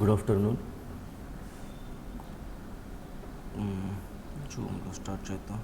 Good afternoon. జూమ్లో start చేద్దాం.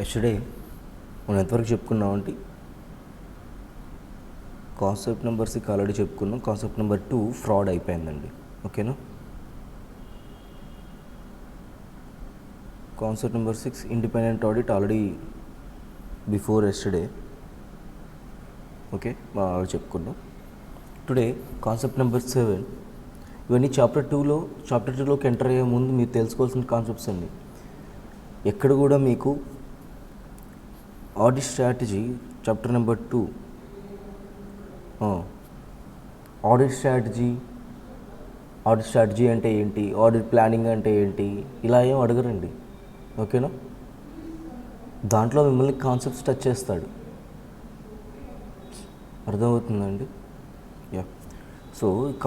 Yesterday మనం ఎంతవరకు చెప్పుకున్నామంటే కాన్సెప్ట్ నెంబర్ 6 ఆల్రెడీ చెప్పుకున్నాం. కాన్సెప్ట్ నెంబర్ 2 ఫ్రాడ్ అయిపోయిందండి. ఓకేనా? Concept number 6 independent audit already before yesterday. Okay, మనం ఆల్రెడీ చెప్పుకున్నాం. Today concept number 7. ఇవన్నీ చాప్టర్ 2లోకి ఎంటర్ అయ్యే ముందు మీరు తెలుసుకోవాల్సిన కాన్సెప్ట్స్ అండి. ఎక్కడ కూడా మీకు audit strategy chapter number 2 audit strategy అంటే ఏంటి, ఆడిట్ ప్లానింగ్ అంటే ఏంటి, ఇలా ఏం అడగరండి. ఓకేనా? దాంట్లో మిమ్మల్ని కాన్సెప్ట్స్ టచ్ చేస్తాడు. అర్థమవుతుందండి? యా. సో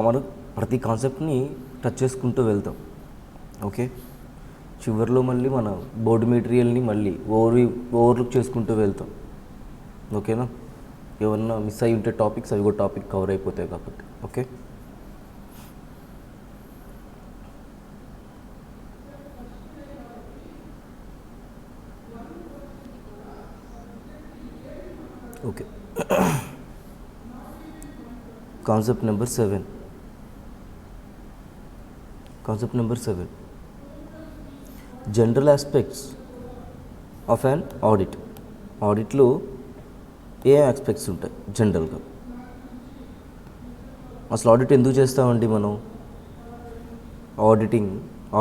మనం ప్రతి కాన్సెప్ట్ని టచ్ చేసుకుంటూ వెళ్తాం. ఓకే, చివరిలో మళ్ళీ మన బోర్డు మెటీరియల్ని మళ్ళీ ఓవర్లుక్ చేసుకుంటూ వెళ్తాం. ఓకేనా? ఏమన్నా మిస్ అయి ఉంటే టాపిక్స్ అవి కూడా టాపిక్ కవర్ అయిపోతాయి కాబట్టి. Okay, okay. Concept number 7. General aspects of an audit. ఆడిట్లో ఏ ఆస్పెక్ట్స్ ఉంటాయి జనరల్గా? అసలు ఆడిట్ ఎందుకు చేస్తామండి మనం? ఆడిటింగ్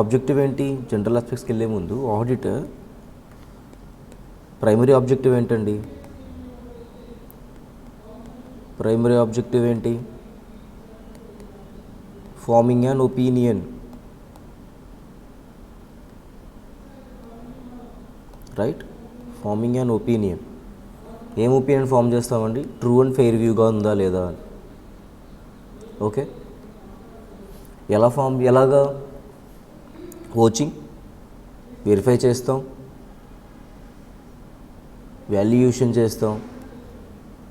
ఆబ్జెక్టివ్ ఏంటి? జనరల్ ఆస్పెక్ట్స్కి వెళ్ళే ముందు ఆడిట్ ప్రైమరీ ఆబ్జెక్టివ్ ఏంటండి? ప్రైమరీ ఆబ్జెక్టివ్ ఏంటి? Forming an opinion, right? Forming an opinion. ఏం ఒపీనియన్ ఫామ్ చేస్తామండి? ట్రూ అండ్ ఫెయిర్ వ్యూగా ఉందా లేదా అని. ఓకే, ఎలాగా? కోచింగ్ వెరిఫై చేస్తాం, వాల్యుయేషన్ చేస్తాం.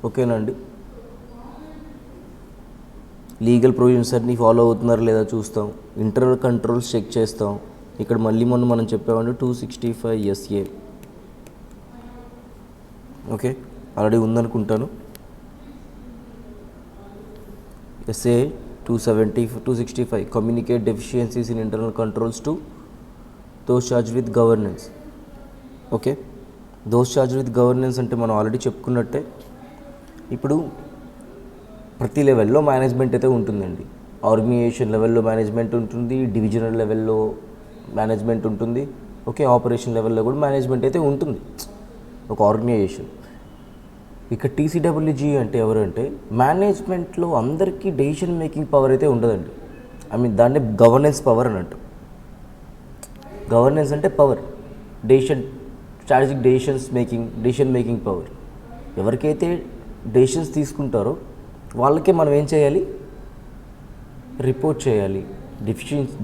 ఓకేనండి? లీగల్ ప్రొవిజన్స్ అన్నీ ఫాలో అవుతున్నారా లేదా చూస్తాం, ఇంటర్నల్ కంట్రోల్స్ చెక్ చేస్తాం. ఇక్కడ మళ్ళీ మనం చెప్పామంటే 265 SA. ఓకే, ఆల్రెడీ ఉందనుకుంటాను. SA 265 communicate deficiencies in internal controls to those charge with governance. Okay, those charge with governance అంటే మనం ఆల్రెడీ చెప్పుకున్నట్టే. ఇప్పుడు ప్రతి లెవెల్లో మేనేజ్మెంట్ అయితే ఉంటుందండి. ఆర్గనైజేషన్ లెవెల్లో మేనేజ్మెంట్ ఉంటుంది, డివిజనల్ లెవెల్లో మేనేజ్మెంట్ ఉంటుంది. ఓకే, ఆపరేషన్ లెవెల్లో కూడా మేనేజ్మెంట్ అయితే ఉంటుంది ఒక ఆర్గనైజేషన్. ఇక TCWG అంటే ఎవరంటే మేనేజ్మెంట్లో అందరికీ డెసిషన్ మేకింగ్ పవర్ అయితే ఉండదండి. దాన్ని గవర్నెన్స్ పవర్ అని అంటాం. గవర్నెన్స్ అంటే power, strategic decision making power. ఎవరికైతే డెసిషన్స్ తీసుకుంటారో వాళ్ళకే మనం ఏం చేయాలి? రిపోర్ట్ చేయాలి.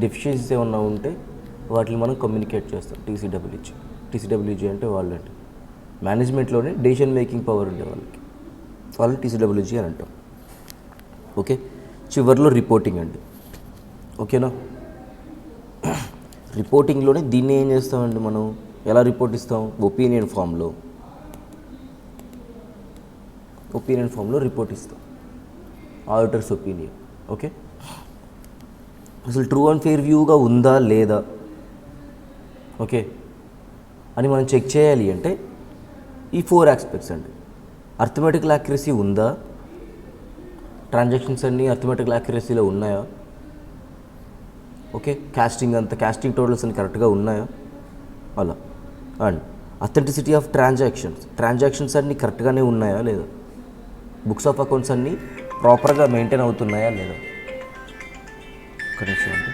డెఫిషియన్సీస్ ఏమన్నా ఉంటే వాటిని మనం కమ్యూనికేట్ చేస్తాం. TCWG అంటే వాళ్ళంటే మేనేజ్మెంట్లోనే డెసిషన్ మేకింగ్ పవర్ ఉండే వాళ్ళని TCWG అని అంటాం. ఓకే, చివరిలో రిపోర్టింగ్ అండి. ఓకేనా? రిపోర్టింగ్లోనే దీన్ని ఏం చేస్తామండి మనం? ఎలా రిపోర్ట్ ఇస్తాం? ఒపీనియన్ ఫామ్లో రిపోర్ట్ ఇస్తాం. Auditors opinion. ఓకే, అసలు ట్రూ అండ్ ఫెయిర్ వ్యూగా ఉందా లేదా ఓకే అని మనం చెక్ చేయాలి అంటే ఈ 4 ఆస్పెక్ట్స్ అండి. అర్థమెటికల్ యాక్యురసీ ఉందా? ట్రాన్సాక్షన్స్ అన్నీ అర్థమెటికల్ యాక్యురసీలో ఉన్నాయా? ఓకే, కాస్టింగ్ టోటల్స్ అన్ని కరెక్ట్గా ఉన్నాయా? అలా. అండ్ అథెంటిసిటీ ఆఫ్ ట్రాన్సాక్షన్స్ అన్నీ కరెక్ట్గానే ఉన్నాయా లేదా? బుక్స్ ఆఫ్ అకౌంట్స్ అన్నీ ప్రాపర్గా మెయింటైన్ అవుతున్నాయా లేదా. ఒక నిమిషం అండి.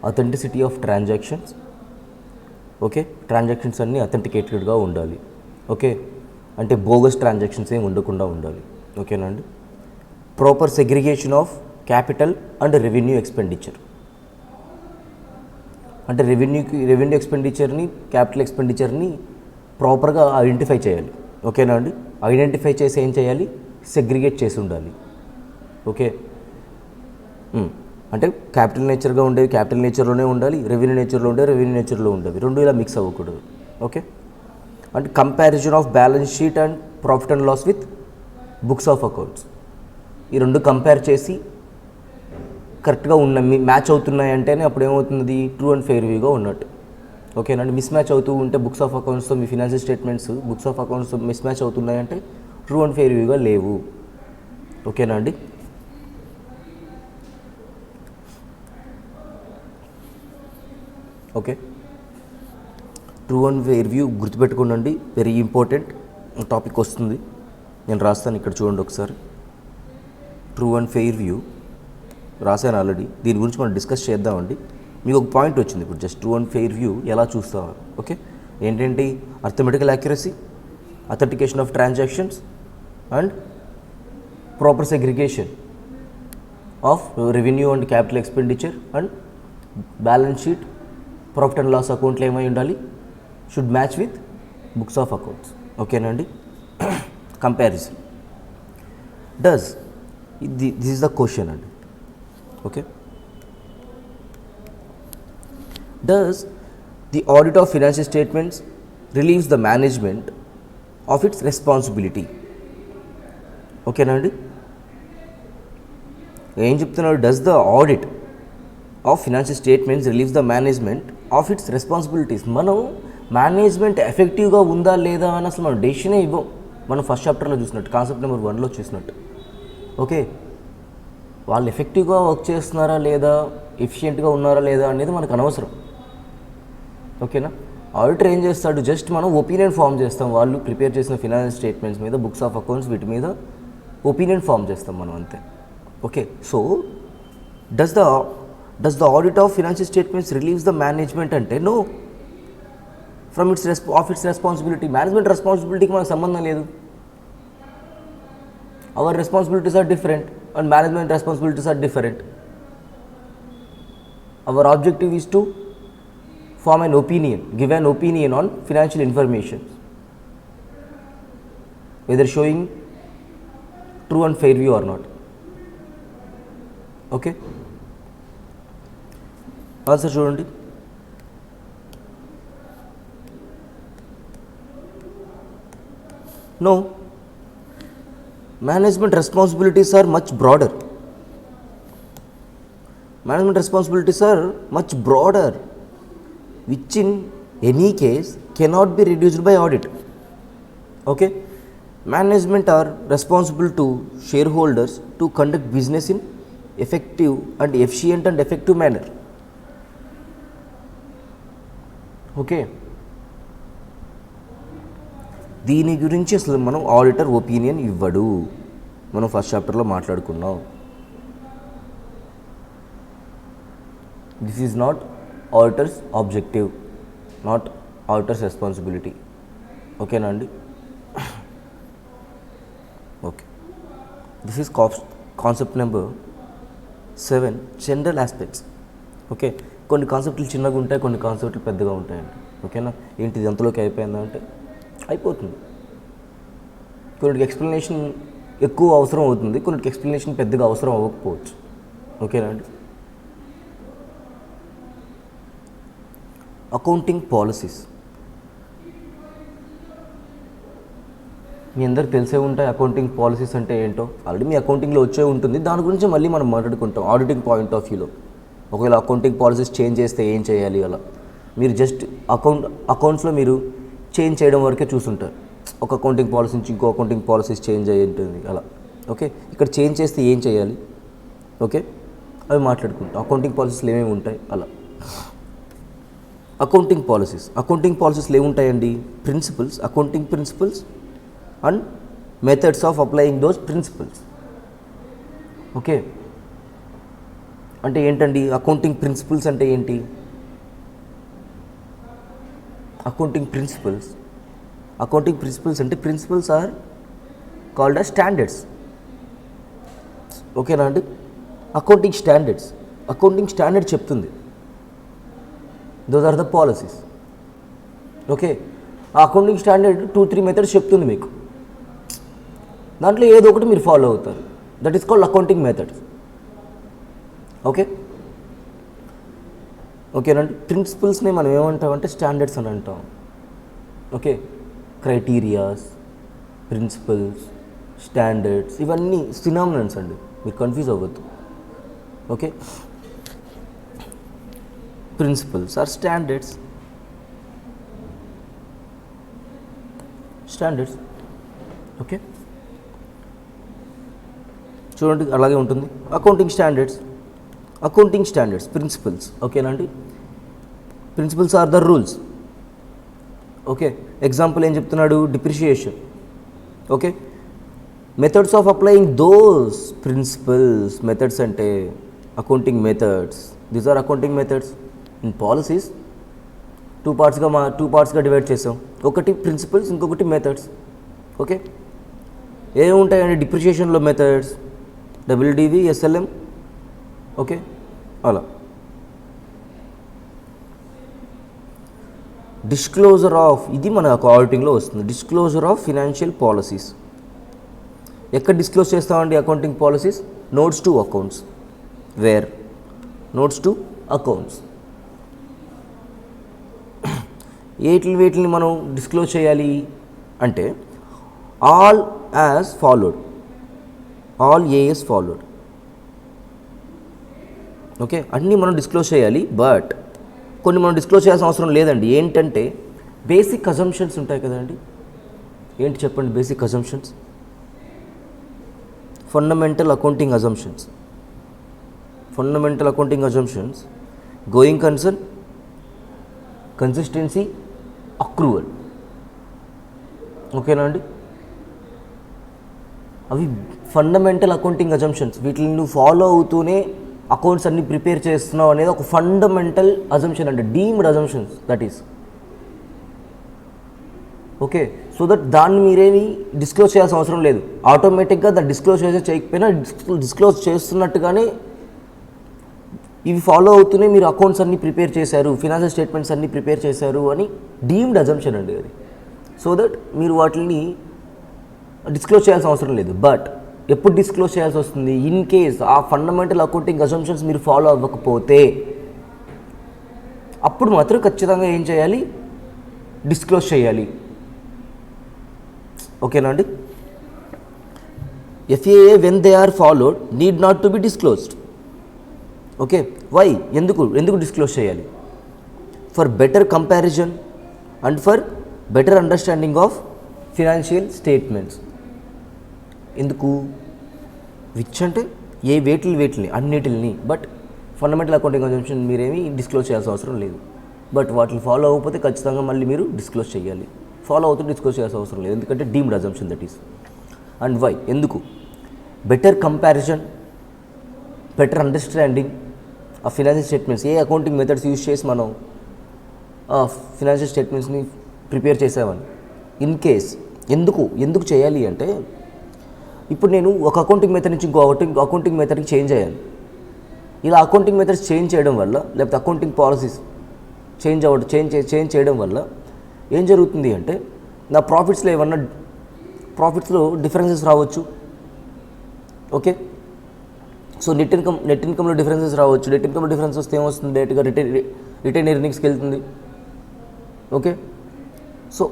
Authenticity of transactions. Okay, transactions అన్నీ అథెంటికేటెడ్గా ఉండాలి. ఓకే, అంటే బోగస్ ట్రాన్సాక్షన్స్ ఏమి ఉండకుండా ఉండాలి. ఓకేనా అండి. Proper segregation of capital and revenue expenditure. అంటే రెవెన్యూ ఎక్స్పెండిచర్ని, క్యాపిటల్ ఎక్స్పెండిచర్ని ప్రాపర్గా ఐడెంటిఫై చేయాలి. ఓకేనా అండి. ఐడెంటిఫై చేసి ఏం చేయాలి, సెగ్రిగేట్ చేసి ఉండాలి. ఓకే, అంటే క్యాపిటల్ నేచర్గా ఉండేవి క్యాపిటల్ నేచర్లోనే ఉండాలి, రెవెన్యూ నేచర్లో ఉండేవి రెవెన్యూ నేచర్లో ఉండేవి, రెండు ఇలా మిక్స్ అవ్వకూడదు. ఓకే, అంటే comparison of balance sheet and profit and loss with books of accounts. ఈ రెండు కంపేర్ చేసి కరెక్ట్గా ఉన్న మ్యాచ్ అవుతున్నాయి అంటేనే అప్పుడు ఏమవుతుంది, ట్రూ అండ్ ఫెయిర్ వ్యూగా ఉన్నట్టు. ఓకేనండి. మిస్ మ్యాచ్ అవుతూ ఉంటే బుక్స్ ఆఫ్ అకౌంట్స్తో మీ ఫినాన్షియల్ స్టేట్మెంట్స్ బుక్స్ ఆఫ్ అకౌంట్స్తో మిస్ మ్యాచ్ అవుతున్నాయంటే ట్రూ అండ్ ఫెయిర్ వ్యూగా లేవు. ఓకేనా అండి. Okay, true and fair view గుర్తుపెట్టుకోండి, వెరీ ఇంపార్టెంట్ టాపిక్ వస్తుంది. నేను రాస్తాను, ఇక్కడ చూడండి ఒకసారి. ట్రూ అండ్ ఫెయిర్ వ్యూ రాశాను ఆల్రెడీ, దీని గురించి మనం డిస్కస్ చేద్దామండి. మీకు ఒక పాయింట్ వచ్చింది ఇప్పుడు, just true and fair view ఎలా చూస్తామని. ఓకే, ఏంటంటే arithmetical accuracy, authentication of transactions and proper segregation of revenue and capital expenditure and balance sheet, profit and loss అకౌంట్లో ఏమై ఉండాలి, should match with books of accounts. ఓకేనండి. Comparison does this is the question అండి. Okay, does the audit of financial statements relieves the management of its responsibility. ఓకేనండి. ఏం చెప్తున్నాడు, does the audit of financial statements relieves the management of it's responsibilities. మనం management ఎఫెక్టివ్గా ఉందా లేదా అని అసలు మనం డెసిషనే ఇవ్వం. మనం ఫస్ట్ చాప్టర్లో చూసినట్టు, కాన్సెప్ట్ నెంబర్ 1లో చూసినట్టు. ఓకే, వాళ్ళు ఎఫెక్టివ్గా వర్క్ చేస్తున్నారా లేదా, ఎఫిషియెంట్గా ఉన్నారా లేదా అనేది మనకు అనవసరం. ఓకేనా. ఆడిటర్ ఏం చేస్తాడు, జస్ట్ మనం ఒపీనియన్ ఫామ్ చేస్తాం. వాళ్ళు ప్రిపేర్ చేసిన ఫినాన్షియల్ స్టేట్మెంట్స్ మీద, బుక్స్ ఆఫ్ అకౌంట్స్, వీటి మీద ఒపీనియన్ ఫామ్ చేస్తాం మనం, అంతే. Okay, so does the audit of financial statements relieves the management అంటే no, from its responsibility. Management రెస్పాన్సిబిలిటీకి మనకు సంబంధం లేదు. Our responsibilities are different and management responsibilities are different. Our objective is to form an opinion, give an opinion on financial information, whether showing true and fair view or not. Okay, answer చూడండి. No, management responsibilities are much broader. Management responsibilities are much broader, which in any case cannot be reduced by audit. Okay, management are responsible to shareholders to conduct business in effective and efficient and effective manner. Okay, దీని గురించి అసలు మనం auditor opinion ఇవ్వడు, మనం first చాప్టర్లో మాట్లాడుకున్నాం. This is not auditors objective, not auditors responsibility. ఓకేనా అండి. Okay, this is concept number 7, general aspects. Okay, కొన్ని కాన్సెప్ట్లు చిన్నగా ఉంటాయి, కొన్ని కాన్సెప్ట్లు పెద్దగా ఉంటాయండి. ఓకేనా. ఏంటిది ఎంతలోకి అయిపోయిందా అంటే అయిపోతుంది. కొన్నిటికి ఎక్స్ప్లెనేషన్ ఎక్కువ అవసరం అవుతుంది, కొన్నిటికి ఎక్స్ప్లెనేషన్ పెద్దగా అవసరం అవ్వకపోవచ్చు. ఓకేనా అండి. Accounting policies. మీ అందరికి తెలిసే ఉంటాయి అకౌంటింగ్ పాలసీస్ అంటే ఏంటో. ఆల్రెడీ మీ అకౌంటింగ్లో వచ్చే ఉంటుంది, దాని గురించి మళ్ళీ మనం మాట్లాడుకుంటాం ఆడిటింగ్ పాయింట్ ఆఫ్ వ్యూలో. ఒకవేళ అకౌంటింగ్ పాలసీస్ చేంజ్ చేస్తే ఏం చేయాలి అలా. మీరు జస్ట్ అకౌంట్స్లో మీరు చేంజ్ చేయడం వరకే చూస్తుంటారు. ఒక అకౌంటింగ్ పాలసీ నుంచి ఇంకో అకౌంటింగ్ పాలసీస్ చేంజ్ అయ్యి ఉంటుంది అలా. ఓకే, ఇక్కడ చేంజ్ చేస్తే ఏం చేయాలి, ఓకే, అవి మాట్లాడుకుంటాం. అకౌంటింగ్ పాలసీస్లో ఏమేమి ఉంటాయి అలా. అకౌంటింగ్ పాలసీస్లో ఏముంటాయండి? Principles, accounting principles and methods of applying those principles. Okay, అంటే ఏంటండి అకౌంటింగ్ ప్రిన్సిపల్స్ అంటే ఏంటి? అకౌంటింగ్ ప్రిన్సిపల్స్ అంటే principles are called as standards. ఓకేనా అండి? అకౌంటింగ్ స్టాండర్డ్ చెప్తుంది, those are the policies. Okay, ఆ అకౌంటింగ్ స్టాండర్డ్ 2-3 మెథడ్స్ చెప్తుంది మీకు. దాంట్లో ఏదో ఒకటి మీరు ఫాలో అవుతారు. That is called accounting methods. ఓకేనండి? ప్రిన్సిపల్స్ని మనం ఏమంటామంటే స్టాండర్డ్స్ అని అంటాం. ఓకే, క్రైటీరియాస్, ప్రిన్సిపల్స్, స్టాండర్డ్స్ ఇవన్నీ సినానిమ్స్ అండి, మీరు కన్ఫ్యూజ్ అవ్వద్దు. Okay, principles are standards. Okay, చూడండి అలాగే ఉంటుంది. Accounting standards principles. ఓకేనండి? Principles are the rules. Okay, example ఏం చెప్తున్నాడు? Depreciation. Okay, methods of applying those principles. Methods అంటే accounting methods. These are accounting methods. In policies two పార్ట్స్గా divide చేసాం. ఒకటి ప్రిన్సిపల్స్, ఇంకొకటి మెథడ్స్. ఓకే, ఏముంటాయండి డిప్రిషియేషన్లో? Methods WDV, SLM. ఓకే, అలా. డిస్క్లోజర్ ఆఫ్, ఇది మన ఆడిటింగ్లో వస్తుంది. Disclosure of financial policies. ఎక్కడ డిస్క్లోజ్ చేస్తామండి accounting policies? Notes to accounts. Where? Notes to accounts. వీటిని మనం డిస్క్లోజ్ చేయాలి అంటే ఆల్ యాజ్ ఫాలోడ్. ఓకే, అన్నీ మనం డిస్క్లోజ్ చేయాలి, బట్ కొన్ని మనం డిస్క్లోజ్ చేయాల్సిన అవసరం లేదండి. ఏంటంటే బేసిక్ అజంప్షన్స్ ఉంటాయి కదండి. ఏంటి చెప్పండి basic assumptions? Fundamental accounting assumptions, going concern, consistency, accrual. ఓకేనా అండి? అవి ఫండమెంటల్ అకౌంటింగ్ అజంప్షన్స్. వీటిని నువ్వు ఫాలో అవుతూనే అకౌంట్స్ అన్ని ప్రిపేర్ చేస్తున్నావు అనేది ఒక ఫండమెంటల్ అజంప్షన్ అంటే deemed assumptions that is. Okay, so that దాన్ని మీరేమి డిస్క్లోజ్ చేయాల్సిన అవసరం లేదు. ఆటోమేటిక్గా దాన్ని డిస్క్లోజ్ చేయకపోయినా డిస్క్లోజ్ చేస్తున్నట్టుగానే ఇవి ఫాలో అవుతూనే మీరు అకౌంట్స్ అన్ని ప్రిపేర్ చేశారు, ఫినాన్షియల్ స్టేట్మెంట్స్ అన్ని ప్రిపేర్ చేశారు అని డీమ్డ్ అజంప్షన్ అండి అది. సో దట్ మీరు వాటిని డిస్క్లోజ్ చేయాల్సిన అవసరం లేదు. బట్ ఎప్పుడు డిస్క్లోజ్ చేయాల్సి వస్తుంది? ఇన్ కేస్ ఆ ఫండమెంటల్ అకౌంటింగ్ అజంప్షన్స్ మీరు ఫాలో అవ్వకపోతే అప్పుడు మాత్రం ఖచ్చితంగా ఏం చేయాలి? డిస్క్లోజ్ చేయాలి. ఓకేనా అండి? FAA when they are followed need not to be disclosed. Okay, why? ఎందుకు డిస్క్లోజ్ చేయాలి? For better comparison and for better understanding of financial statements. ఎందుకు? విచ్ అంటే వేటిని అన్నిటిని. బట్ ఫండమెంటల్ అకౌంటింగ్ అజంప్షన్ మీరేమీ డిస్క్లోజ్ చేయాల్సిన అవసరం లేదు. బట్ వాటిని ఫాలో అవ్వకపోతే ఖచ్చితంగా మళ్ళీ మీరు డిస్క్లోజ్ చేయాలి. ఫాలో అవుతూ డిస్క్లోజ్ చేయాల్సిన అవసరం లేదు, ఎందుకంటే deemed assumption that is. And why? ఎందుకు? బెటర్ కంపారిజన్, బెటర్ అండర్స్టాండింగ్ ఆ ఫినాన్షియల్ స్టేట్మెంట్స్. ఏ అకౌంటింగ్ మెథడ్స్ యూజ్ చేసి మనం ఫినాన్షియల్ స్టేట్మెంట్స్ని ప్రిపేర్ చేసామని. ఇన్ కేస్ ఎందుకు చేయాలి అంటే, ఇప్పుడు నేను ఒక అకౌంటింగ్ మెథడ్ నుంచి ఇంకో అకౌంటింగ్ మెథడ్కి చేంజ్ అయ్యాను. ఇలా అకౌంటింగ్ మెథడ్స్ చేంజ్ చేయడం వల్ల, లేకపోతే అకౌంటింగ్ పాలసీస్ చేంజ్ చేయడం వల్ల ఏం జరుగుతుంది అంటే, నా ప్రాఫిట్స్లో డిఫరెన్సెస్ రావచ్చు. ఓకే, సో నెట్ ఇన్కమ్లో డిఫరెన్సెస్ రావచ్చు. నెట్ ఇన్కమ్లో డిఫరెన్స్ వస్తే ఏమొస్తుంది? డైరెక్ట్గా రిటైన్ ఎర్నింగ్స్కి వెళ్తుంది. ఓకే, సో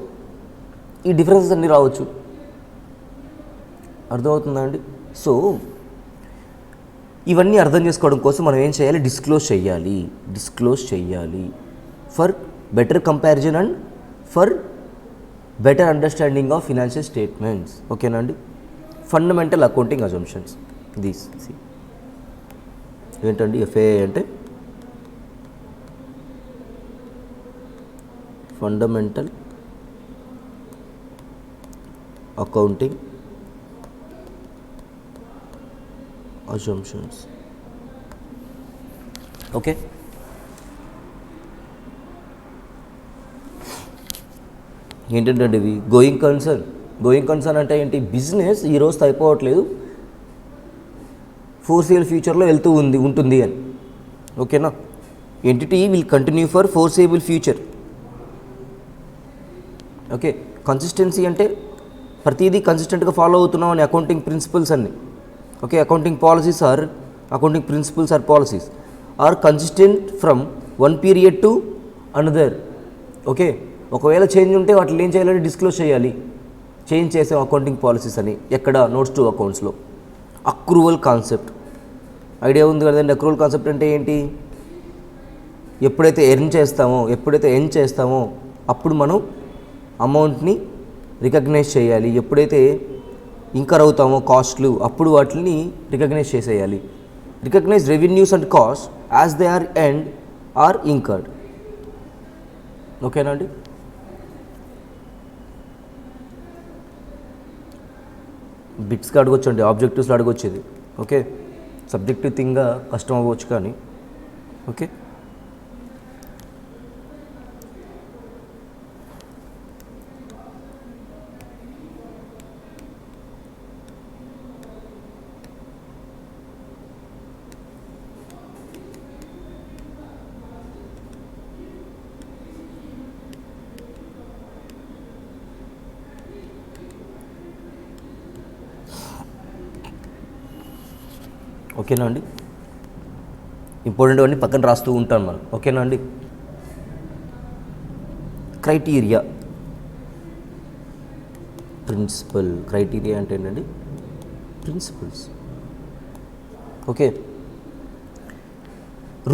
ఈ డిఫరెన్సెస్ అన్నీ రావచ్చు. అర్థమవుతుందా అండి? సో ఇవన్నీ అర్థం చేసుకోవడం కోసం మనం ఏం చేయాలి? డిస్క్లోజ్ చేయాలి for better comparison and for better understanding of financial statements. ఓకేనా అండి? ఫండమెంటల్ అకౌంటింగ్ అజంప్షన్స్ దీస్ ఏంటండి? ఎఫ్ఏఐ అంటే ఫండమెంటల్ అకౌంటింగ్ assumptions. ఓకే, ఏంటంటే ఇవి గోయింగ్ కన్సర్న్ అంటే ఏంటి? బిజినెస్ ఈ రోజు అయిపోవట్లేదు, ఫోర్సేబుల్ ఫ్యూచర్లో ఉంటుంది అని. ఓకేనా? Entity will continue for foreseeable future. Okay, consistency అంటే ప్రతిదీ కన్సిస్టెంట్గా ఫాలో అవుతున్నాం అని అకౌంటింగ్ ప్రిన్సిపల్స్ అన్ని. Okay, accounting principles or policies are consistent from one period to another. Okay, ఒకవేళ చేంజ్ ఉంటే వాటిని ఏం చేయాలంటే డిస్క్లోజ్ చేయాలి. చేంజ్ చేసాం అకౌంటింగ్ పాలసీస్ అని. ఎక్కడ? నోట్స్ టు అకౌంట్స్లో. అక్రూవల్ కాన్సెప్ట్ ఐడియా ఉంది కదండి. అక్రూవల్ కాన్సెప్ట్ అంటే ఏంటి? ఎప్పుడైతే ఎర్న్ చేస్తామో అప్పుడు మనం అమౌంట్ని రికగ్నైజ్ చేయాలి. ఎప్పుడైతే ఇంకర్ అవుతామో కాస్ట్లు, అప్పుడు వాటిని రికగ్నైజ్ చేసేయాలి. Recognize revenues and cost as they are earned or incurred. ఓకేనా అండి? బిట్స్గా అడగొచ్చు అండి, ఆబ్జెక్టివ్స్లో అడగొచ్చేది. ఓకే, సబ్జెక్టివ్ థింగ్గా కష్టం అవ్వచ్చు కానీ. ఓకే, ఓకేనా అండి? ఇంపార్టెంట్ అన్నీ పక్కన రాస్తూ ఉంటాను మనం. ఓకేనా అండి? క్రైటీరియా, క్రైటీరియా అంటే ఏంటండి? ప్రిన్సిపల్స్. Okay,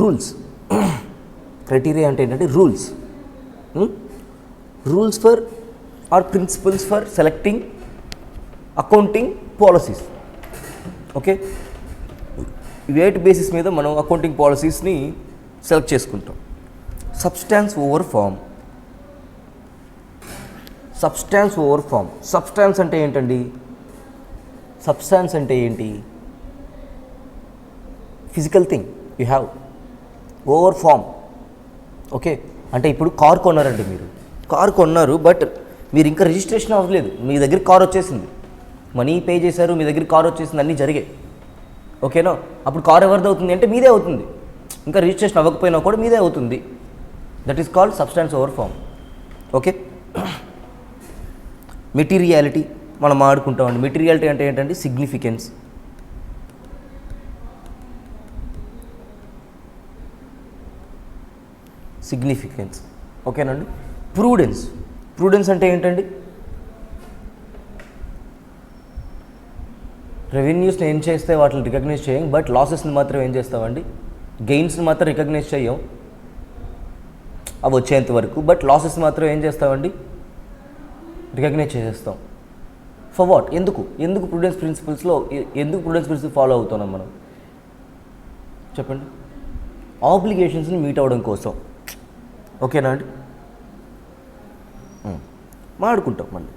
rules. క్రైటీరియా అంటే ఏంటంటే rules for or principles for selecting accounting policies. Okay, వేటి బేసిస్ మీద మనం అకౌంటింగ్ పాలసీస్ని సెలెక్ట్ చేసుకుంటాం. Substance over form. సబ్స్టాన్స్ అంటే ఏంటండి? సబ్స్టాన్స్ అంటే ఏంటి? Physical thing you have. Over form. Okay, అంటే ఇప్పుడు కార్ కొన్నారండి. మీరు కార్ కొన్నారు, బట్ మీరు ఇంకా రిజిస్ట్రేషన్ అవ్వలేదు. మీ దగ్గర కార్ వచ్చేసింది, మనీ పే చేశారు, మీ దగ్గర కార్ వచ్చేసింది, అన్నీ జరిగాయి. ఓకేనా? అప్పుడు కార్ ఎవరిది అవుతుంది అంటే మీదే అవుతుంది. ఇంకా రిజిస్ట్రేషన్ అవ్వకపోయినా కూడా మీదే అవుతుంది. That is called substance over form. Okay, materiality మనం ఆడుకుంటామండి. మెటీరియాలిటీ అంటే ఏంటంటే సిగ్నిఫికెన్స్. ఓకేనండి? ప్రూడెన్స్ అంటే ఏంటండి? రెవెన్యూస్ని ఏం చేస్తే వాటిని రికగ్నైజ్ చేయం, బట్ లాసెస్ని మాత్రం ఏం చేస్తామండి? గెయిన్స్ని మాత్రం రికగ్నైజ్ చేయం అవి వచ్చేంత వరకు, బట్ లాసెస్ మాత్రం ఏం చేస్తామండి? రికగ్నైజ్ చేసేస్తాం. For what? ఎందుకు ప్రుడెన్స్ ప్రిన్సిపల్స్ ఫాలో అవుతున్నాం మనం? చెప్పండి. ఆబ్లిగేషన్స్ని మీట్ అవ్వడం కోసం. ఓకేనా అండి? మాట్లాడుకుంటాం మళ్ళీ.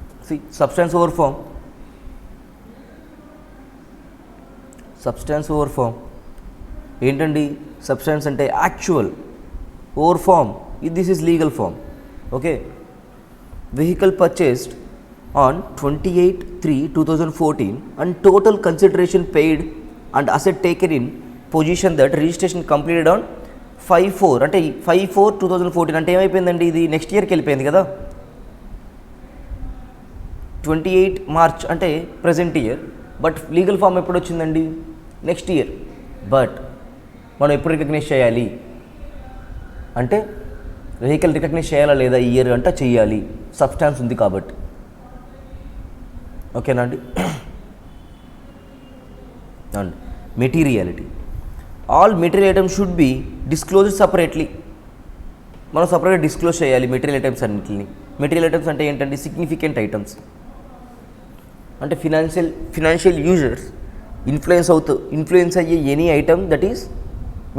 సబ్స్టాన్స్ ఓవర్ ఫామ్ ఏంటండి? సబ్స్టాన్స్ అంటే actual, over form this is legal form. Okay, vehicle purchased on 28/3/2014 and total consideration paid and asset taken in position that registration completed on 5/4 అంటే 5/4/2014 అంటే ఏమైపోయిందండి? ఇది నెక్స్ట్ ఇయర్కి వెళ్ళిపోయింది కదా. 28 మార్చ్ అంటే present year, but legal form ఎప్పుడు వచ్చిందండి? Next year. But మనం ఎప్పుడు రికగ్నైజ్ చేయాలి అంటే వెహికల్ రికగ్నైజ్ చేయాలా లేదా ఈ ఇయర్ అంటే చెయ్యాలి, సబ్స్టాన్స్ ఉంది కాబట్టి. ఓకేనా అండి. And materiality, all material items should be disclosed separately. మనం సపరేట్గా డిస్క్లోజ్ చేయాలి మెటీరియల్ ఐటమ్స్ అన్నింటిని. మెటీరియల్ ఐటమ్స్ అంటే ఏంటంటే సిగ్నిఫికెంట్ ఐటమ్స్, అంటే ఫినాన్షియల్ యూజర్స్ ఇన్ఫ్లుయెన్స్ అయ్యే any item that is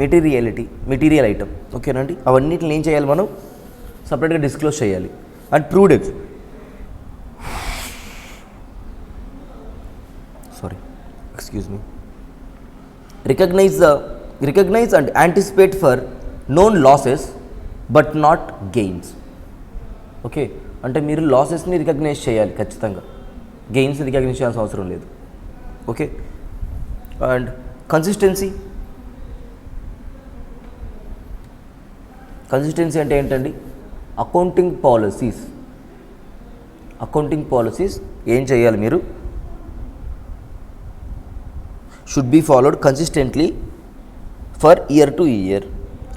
material item. ఓకేనండి. అవన్నిటిని ఏం చేయాలి మనం సపరేట్గా డిస్క్లోజ్ చేయాలి. And prudence, recognise and anticipate for known losses but not gains. Okay, అంటే మీరు లాసెస్ని రికగ్నైజ్ చేయాలి ఖచ్చితంగా, గెయిన్స్ రికగ్నైజ్ చేయాల్సిన అవసరం లేదు. ఓకే. అండ్ కన్సిస్టెన్సీ అంటే ఏంటండి, అకౌంటింగ్ పాలసీస్ ఏం చేయాలి మీరు, should be followed consistently for year to year.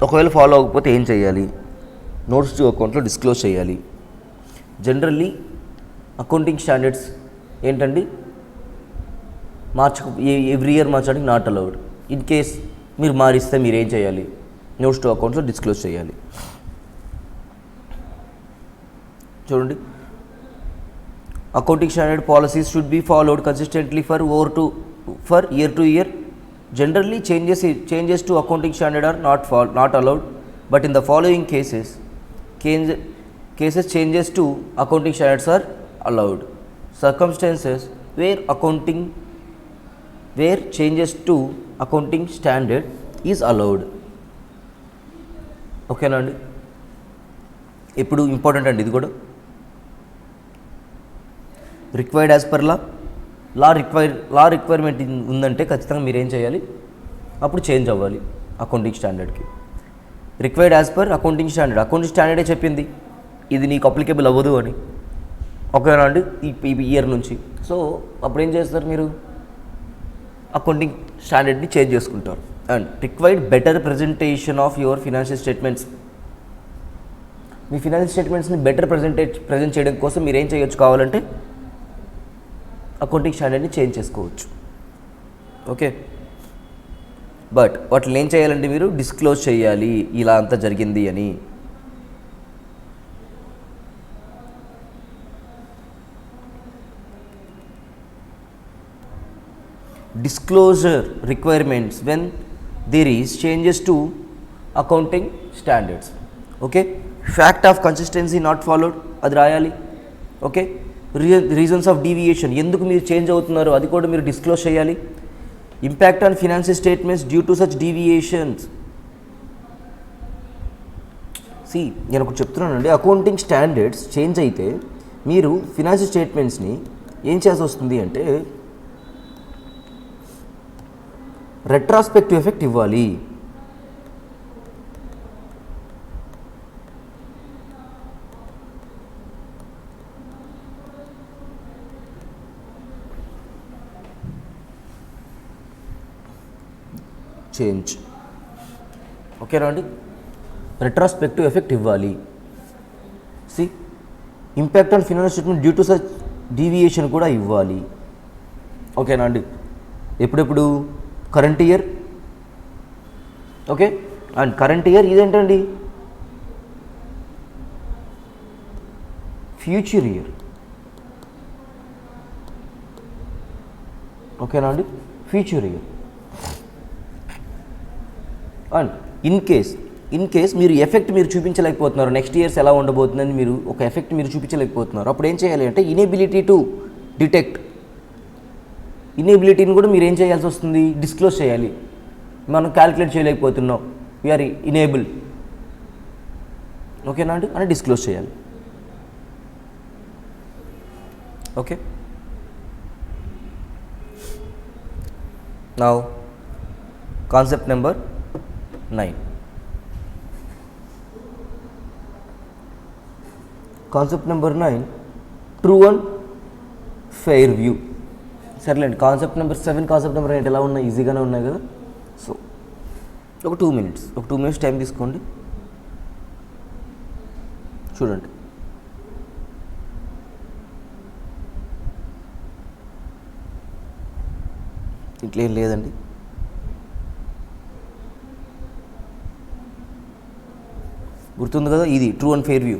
ఒకవేళ ఫాలో అవ్వకపోతే ఏం చేయాలి, నోట్స్ టు అకౌంట్లో డిస్క్లోజ్ చేయాలి. జనరల్లీ అకౌంటింగ్ స్టాండర్డ్స్ ఏంటండి, ఎవ్రీ ఇయర్ మార్చడానికి నాట్ అలౌడ్. ఇన్ కేస్ మీరు మారిస్తే మీరు ఏం చేయాలి, నోట్స్ టు అకౌంట్స్లో డిస్క్లోజ్ చేయాలి. చూడండి, accounting standard policies should be followed consistently for year to year. Generally changes to accounting standard are not allowed, but in the following cases changes to accounting standards are allowed. Circumstances where changes to accounting standard is allowed. ఓకేనా అండి. ఇప్పుడు important అండి ఇది కూడా, required as per law requirement ఉందంటే ఖచ్చితంగా మీరు ఏం చేయాలి, అప్పుడు చేంజ్ అవ్వాలి అకౌంటింగ్ స్టాండర్డ్కి. రిక్వైర్డ్ యాజ్ పర్ అకౌంటింగ్ స్టాండర్డే చెప్పింది ఇది నీకు అప్లికేబుల్ అవ్వదు అని. ఓకేనా అండి. ఈ ఇయర్ నుంచి సో అప్పుడు ఏం చేస్తారు మీరు, అకౌంటింగ్ స్టాండర్డ్ని చేంజ్ చేసుకుంటారు. And required better presentation of your financial statements. మీ ఫినాన్షియల్ స్టేట్మెంట్స్ని బెటర్ ప్రజెంట్ చేయడం కోసం మీరు ఏం చేయొచ్చు, కావాలంటే అకౌంటింగ్ స్టాండర్డ్ని చేంజ్ చేసుకోవచ్చు. ఓకే, బట్ వాటిని ఏం చేయాలంటే మీరు డిస్క్లోజ్ చేయాలి ఇలా అంతా జరిగింది అని. Disclosure requirements when there is changes to accounting standards. Okay, fact of consistency not followed, అది రాయాలి. ఓకే, రీజన్స్ ఆఫ్ డీవియేషన్, ఎందుకు మీరు చేంజ్ అవుతున్నారో అది కూడా మీరు డిస్క్లోజ్ చేయాలి. Impact on financial statements due to such deviations. నేను ఒకటి చెప్తున్నానండి, అకౌంటింగ్ స్టాండర్డ్స్ చేంజ్ అయితే మీరు ఫినాన్షియల్ స్టేట్మెంట్స్ని ఏం చేయాల్సి వస్తుంది అంటే రెట్రాస్పెక్టివ్ ఎఫెక్ట్ ఇవ్వాలి. చేంజ్ ఓకేనా అండి, రెట్రాస్పెక్టివ్ ఎఫెక్ట్ ఇవ్వాలి. Impact on financial statement due to such deviation కూడా ఇవ్వాలి. ఓకేనా అండి. ఎప్పుడెప్పుడు, current year. Okay, and current year ఇదేంటండి, ఫ్యూచర్ ఇయర్. ఓకేనా అండి, future year. And in case మీరు ఎఫెక్ట్ మీరు చూపించలేకపోతున్నారు, నెక్స్ట్ ఇయర్స్ ఎలా ఉండబోతుందని మీరు ఒక ఎఫెక్ట్ మీరు చూపించలేకపోతున్నారు, అప్పుడు ఏం చేయాలి అంటే ఇనేబిలిటీ టు డిటెక్ట్, ఇనేబిలిటీని కూడా మీరు ఏం చేయాల్సి వస్తుంది, డిస్క్లోజ్ చేయాలి. మనం క్యాలిక్యులేట్ చేయలేకపోతున్నాం, వీఆర్ ఇనేబుల్. ఓకేనా అండి, అని డిస్క్లోజ్ చేయాలి. Okay, now concept number 9. Concept number 9, true and fair view. సరేలేండి, కాన్సెప్ట్ నెంబర్ 7, కాన్సెప్ట్ నెంబర్ 8 ఎలా ఉన్నాయి, ఈజీగానే ఉన్నాయి కదా. సో ఒక 2 minutes టైం తీసుకోండి. చూడండి. ఇట్లా ఏం లేదండి. గుర్తుంది కదా, ఇది ట్రూ అండ్ ఫెయిర్ వ్యూ.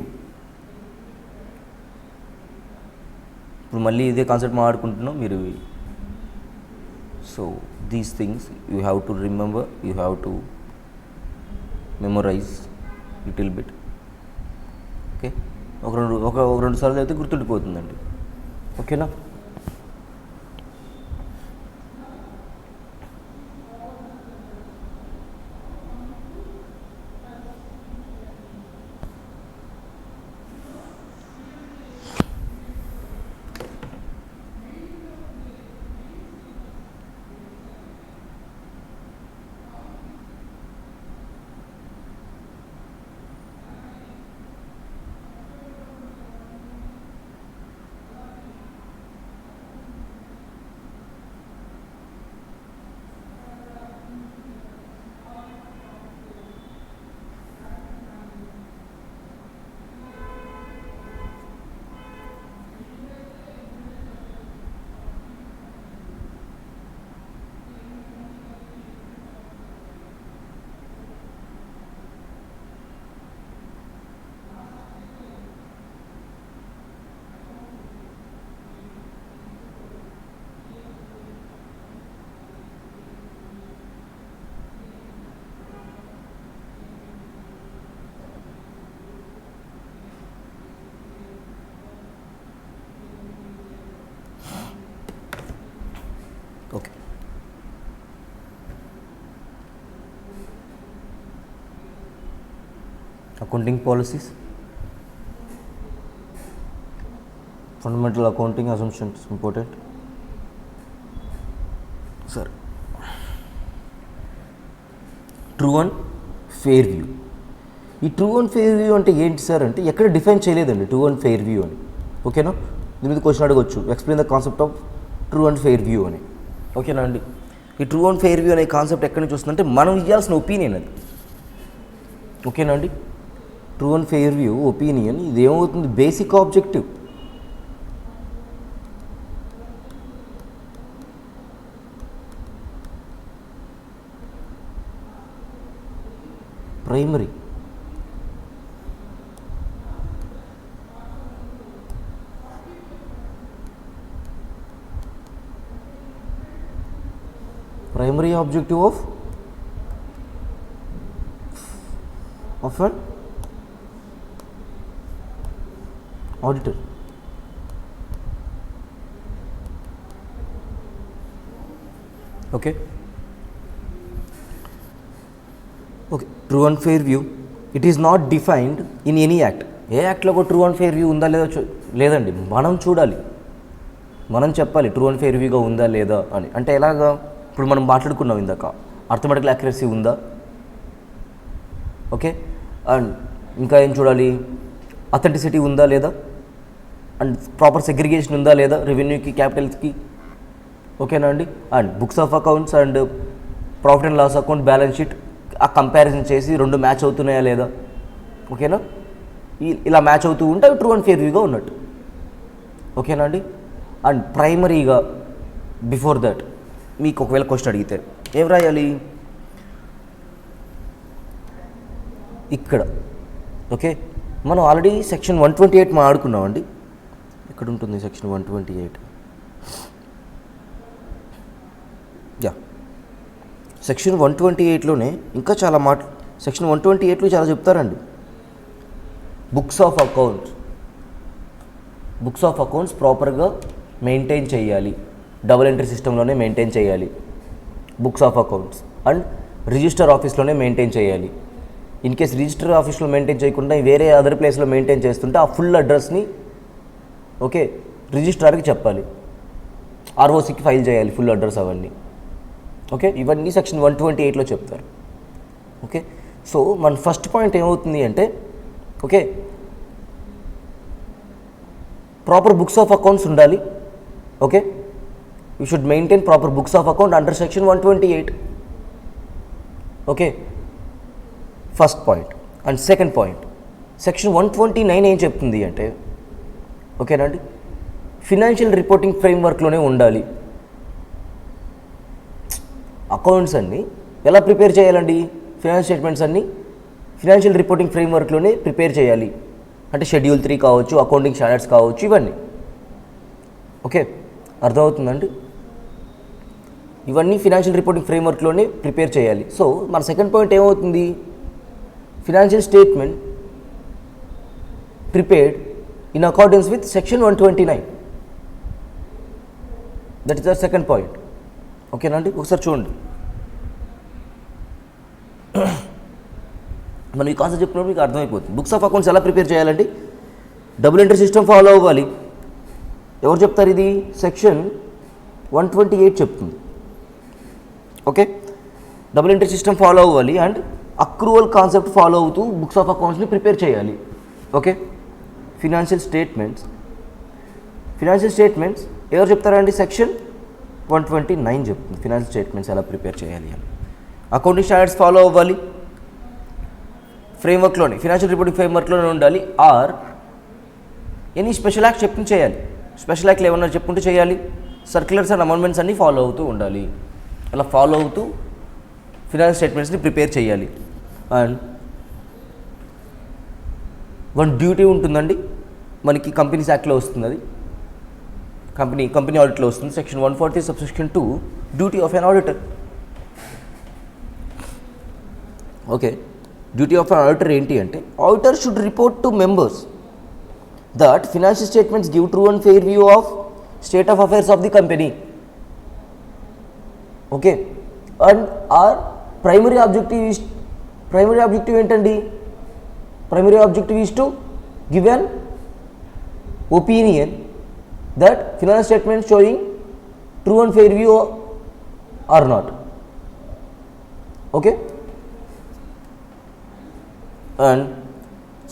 ఇప్పుడు మళ్ళీ ఇదే కాన్సెప్ట్ మాట్లాడుకుంటున్నాం మీరు. So these things you have to remember, you have to memorise little bit. Okay, ఒక రెండు సార్లు అయితే గుర్తుండిపోతుందండి. ఓకేనా? Okay, accounting policies, fundamental accounting assumptions important. సరే, ట్రూ అండ్ ఫెయిర్ వ్యూ. ఈ ట్రూ అండ్ ఫెయిర్ వ్యూ అంటే ఏంటి సార్ అంటే ఎక్కడ డిఫైన్ చేయలేదండి ట్రూ అండ్ ఫెయిర్ వ్యూ అని. ఓకేనా? దీని మీద క్వశ్చన్ అడగవచ్చు, explain the concept of true and fair view అని. ఓకేనా అండి? ఈ ట్రూ అండ్ ఫెయిర్ వ్యూ అనే కాన్సెప్ట్ ఎక్కడి నుంచి వస్తుందంటే మనం ఇవ్వాల్సిన ఒపీనియన్ అది. ఓకేనా అండి? True and fair view opinion ఇది ఏమవుతుంది, basic objective. Primary objective of an auditor. Okay, true and fair view, it is not defined in any act. ఏ యాక్ట్లో ఒక ట్రూ అండ్ ఫెయిర్ వ్యూ ఉందా లేదా లేదండి, మనం చూడాలి, మనం చెప్పాలి ట్రూ అండ్ ఫెయిర్ వ్యూగా ఉందా లేదా అని. అంటే ఎలాగా, ఇప్పుడు మనం మాట్లాడుకున్నాం ఇందాక, అర్థమెటికల్ యాక్యురసీ ఉందా, ఓకే, అండ్ ఇంకా ఏం చూడాలి, అథెంటిసిటీ ఉందా లేదా, అండ్ ప్రాపర్ సెగ్రిగేషన్ ఉందా లేదా రెవెన్యూకి క్యాపిటల్స్కి. ఓకేనా అండి? And books of accounts and profit and loss account balance sheet ఆ కంపారిజన్ చేసి రెండు మ్యాచ్ అవుతున్నాయా లేదా. ఓకేనా? ఇలా మ్యాచ్ అవుతూ ఉంటే అవి ట్రూ అండ్ ఫెయిర్ వ్యూగా ఉన్నట్టు. ఓకేనా అండి? అండ్ ప్రైమరీగా బిఫోర్ దట్ మీకు ఒకవేళ క్వశ్చన్ అడిగితే ఏం రాయాలి ఇక్కడ. ఓకే, మనం ఆల్రెడీ సెక్షన్ 128 మాట్లాడుకున్నామండి. ఇక్కడ ఉంటుంది సెక్షన్ 128. యా, సెక్షన్ 128లోనే ఇంకా చాలా సెక్షన్ 128లో చాలా చెప్తారండి. బుక్స్ ఆఫ్ అకౌంట్స్ ప్రాపర్గా మెయింటైన్ చేయాలి, డబుల్ ఎంట్రీ సిస్టంలోనే మెయింటైన్ చేయాలి books of accounts, and register ఆఫీస్లోనే మెయింటైన్ చేయాలి. ఇన్ కేస్ రిజిస్టర్ ఆఫీస్లో మెయింటైన్ చేయకుండా వేరే అదర్ ప్లేస్లో మెయింటైన్ చేస్తుంటే ఆ ఫుల్ అడ్రస్ని ఓకే రిజిస్ట్రార్కి చెప్పాలి, ఆర్ఓసికి ఫైల్ చేయాలి ఫుల్ అడ్రస్ అవన్నీ. ఓకే, ఇవన్నీ సెక్షన్ 128లో చెప్తారు. ఓకే, సో మన ఫస్ట్ పాయింట్ ఏమవుతుంది అంటే okay proper books of accounts ఉండాలి. Okay, you should maintain proper books of account under section 128. Okay, first point. And second section 129 ఏం చెప్తుంది అంటే, ఓకేనండి, ఫినాన్షియల్ రిపోర్టింగ్ ఫ్రేమ్వర్క్లోనే ఉండాలి. అకౌంట్స్ అన్నీ ఎలా ప్రిపేర్ చేయాలండి? ఫినాన్స్ స్టేట్మెంట్స్ అన్నీ ఫినాన్షియల్ రిపోర్టింగ్ ఫ్రేమ్వర్క్లోనే ప్రిపేర్ చేయాలి. అంటే షెడ్యూల్ 3 కావచ్చు, అకౌంటింగ్ స్టాండర్డ్స్ కావచ్చు, ఇవన్నీ. ఓకే, అర్థమవుతుందండి? ఇవన్నీ ఫినాన్షియల్ రిపోర్టింగ్ ఫ్రేమ్వర్క్లోనే ప్రిపేర్ చేయాలి. సో మన సెకండ్ పాయింట్ ఏమవుతుంది? Financial statement prepared in accordance with section 129. That is the second point. ఓకేనండి, ఒకసారి చూడండి. మనం ఈ కాన్సెప్ట్ చెప్పినప్పుడు మీకు అర్థమైపోతుంది. బుక్స్ ఆఫ్ అకౌంట్స్ ఎలా ప్రిపేర్ చేయాలండి? డబుల్ ఎంట్రీ సిస్టమ్ ఫాలో అవ్వాలి. ఎవరు చెప్తారు ఇది? సెక్షన్ 128 చెప్తుంది. Okay, double entry system follow అవ్వాలి అండ్ అక్రూవల్ కాన్సెప్ట్ ఫాలో అవుతూ బుక్స్ ఆఫ్ అకౌంట్స్ని ప్రిపేర్ చేయాలి. ఓకే, ఫినాన్షియల్ స్టేట్మెంట్స్ ఎవరు చెప్తారండి? సెక్షన్ 129 చెప్తుంది ఫినాన్షియల్ స్టేట్మెంట్స్ ఎలా ప్రిపేర్ చేయాలి అని. అకౌంటింగ్ స్టాండర్డ్స్ ఫాలో అవ్వాలి, ఫ్రేమ్వర్క్లోనే, ఫినాన్షియల్ రిపోర్టింగ్ ఫ్రేమ్వర్క్లోనే ఉండాలి. ఆర్ ఎనీ స్పెషల్ యాక్ట్ చెప్పుకుంటూ చేయాలి. స్పెషల్ యాక్ట్లు ఏమన్నా చెప్పుకుంటూ చేయాలి. సర్క్యులర్స్ అండ్ అమెండ్మెంట్స్ అన్నీ ఫాలో అవుతూ ఉండాలి. అలా ఫాలో అవుతూ ఫినాన్స్ స్టేట్మెంట్స్ని ప్రిపేర్ చేయాలి. అండ్ వన్ డ్యూటీ ఉంటుందండి మనకి, కంపెనీస్ యాక్ట్లో వస్తుంది. అది కంపెనీ ఆడిట్లో వస్తుంది. Section 140 subsection 2, duty of an auditor. Okay, duty of an auditor ఏంటి అంటే, auditor should report to members that financial statements give true and fair view of state of affairs of the company. Okay, and our primary objective ఏంటండి? Primary objective is to give an opinion that finance statements showing true and fair view or not. Okay, and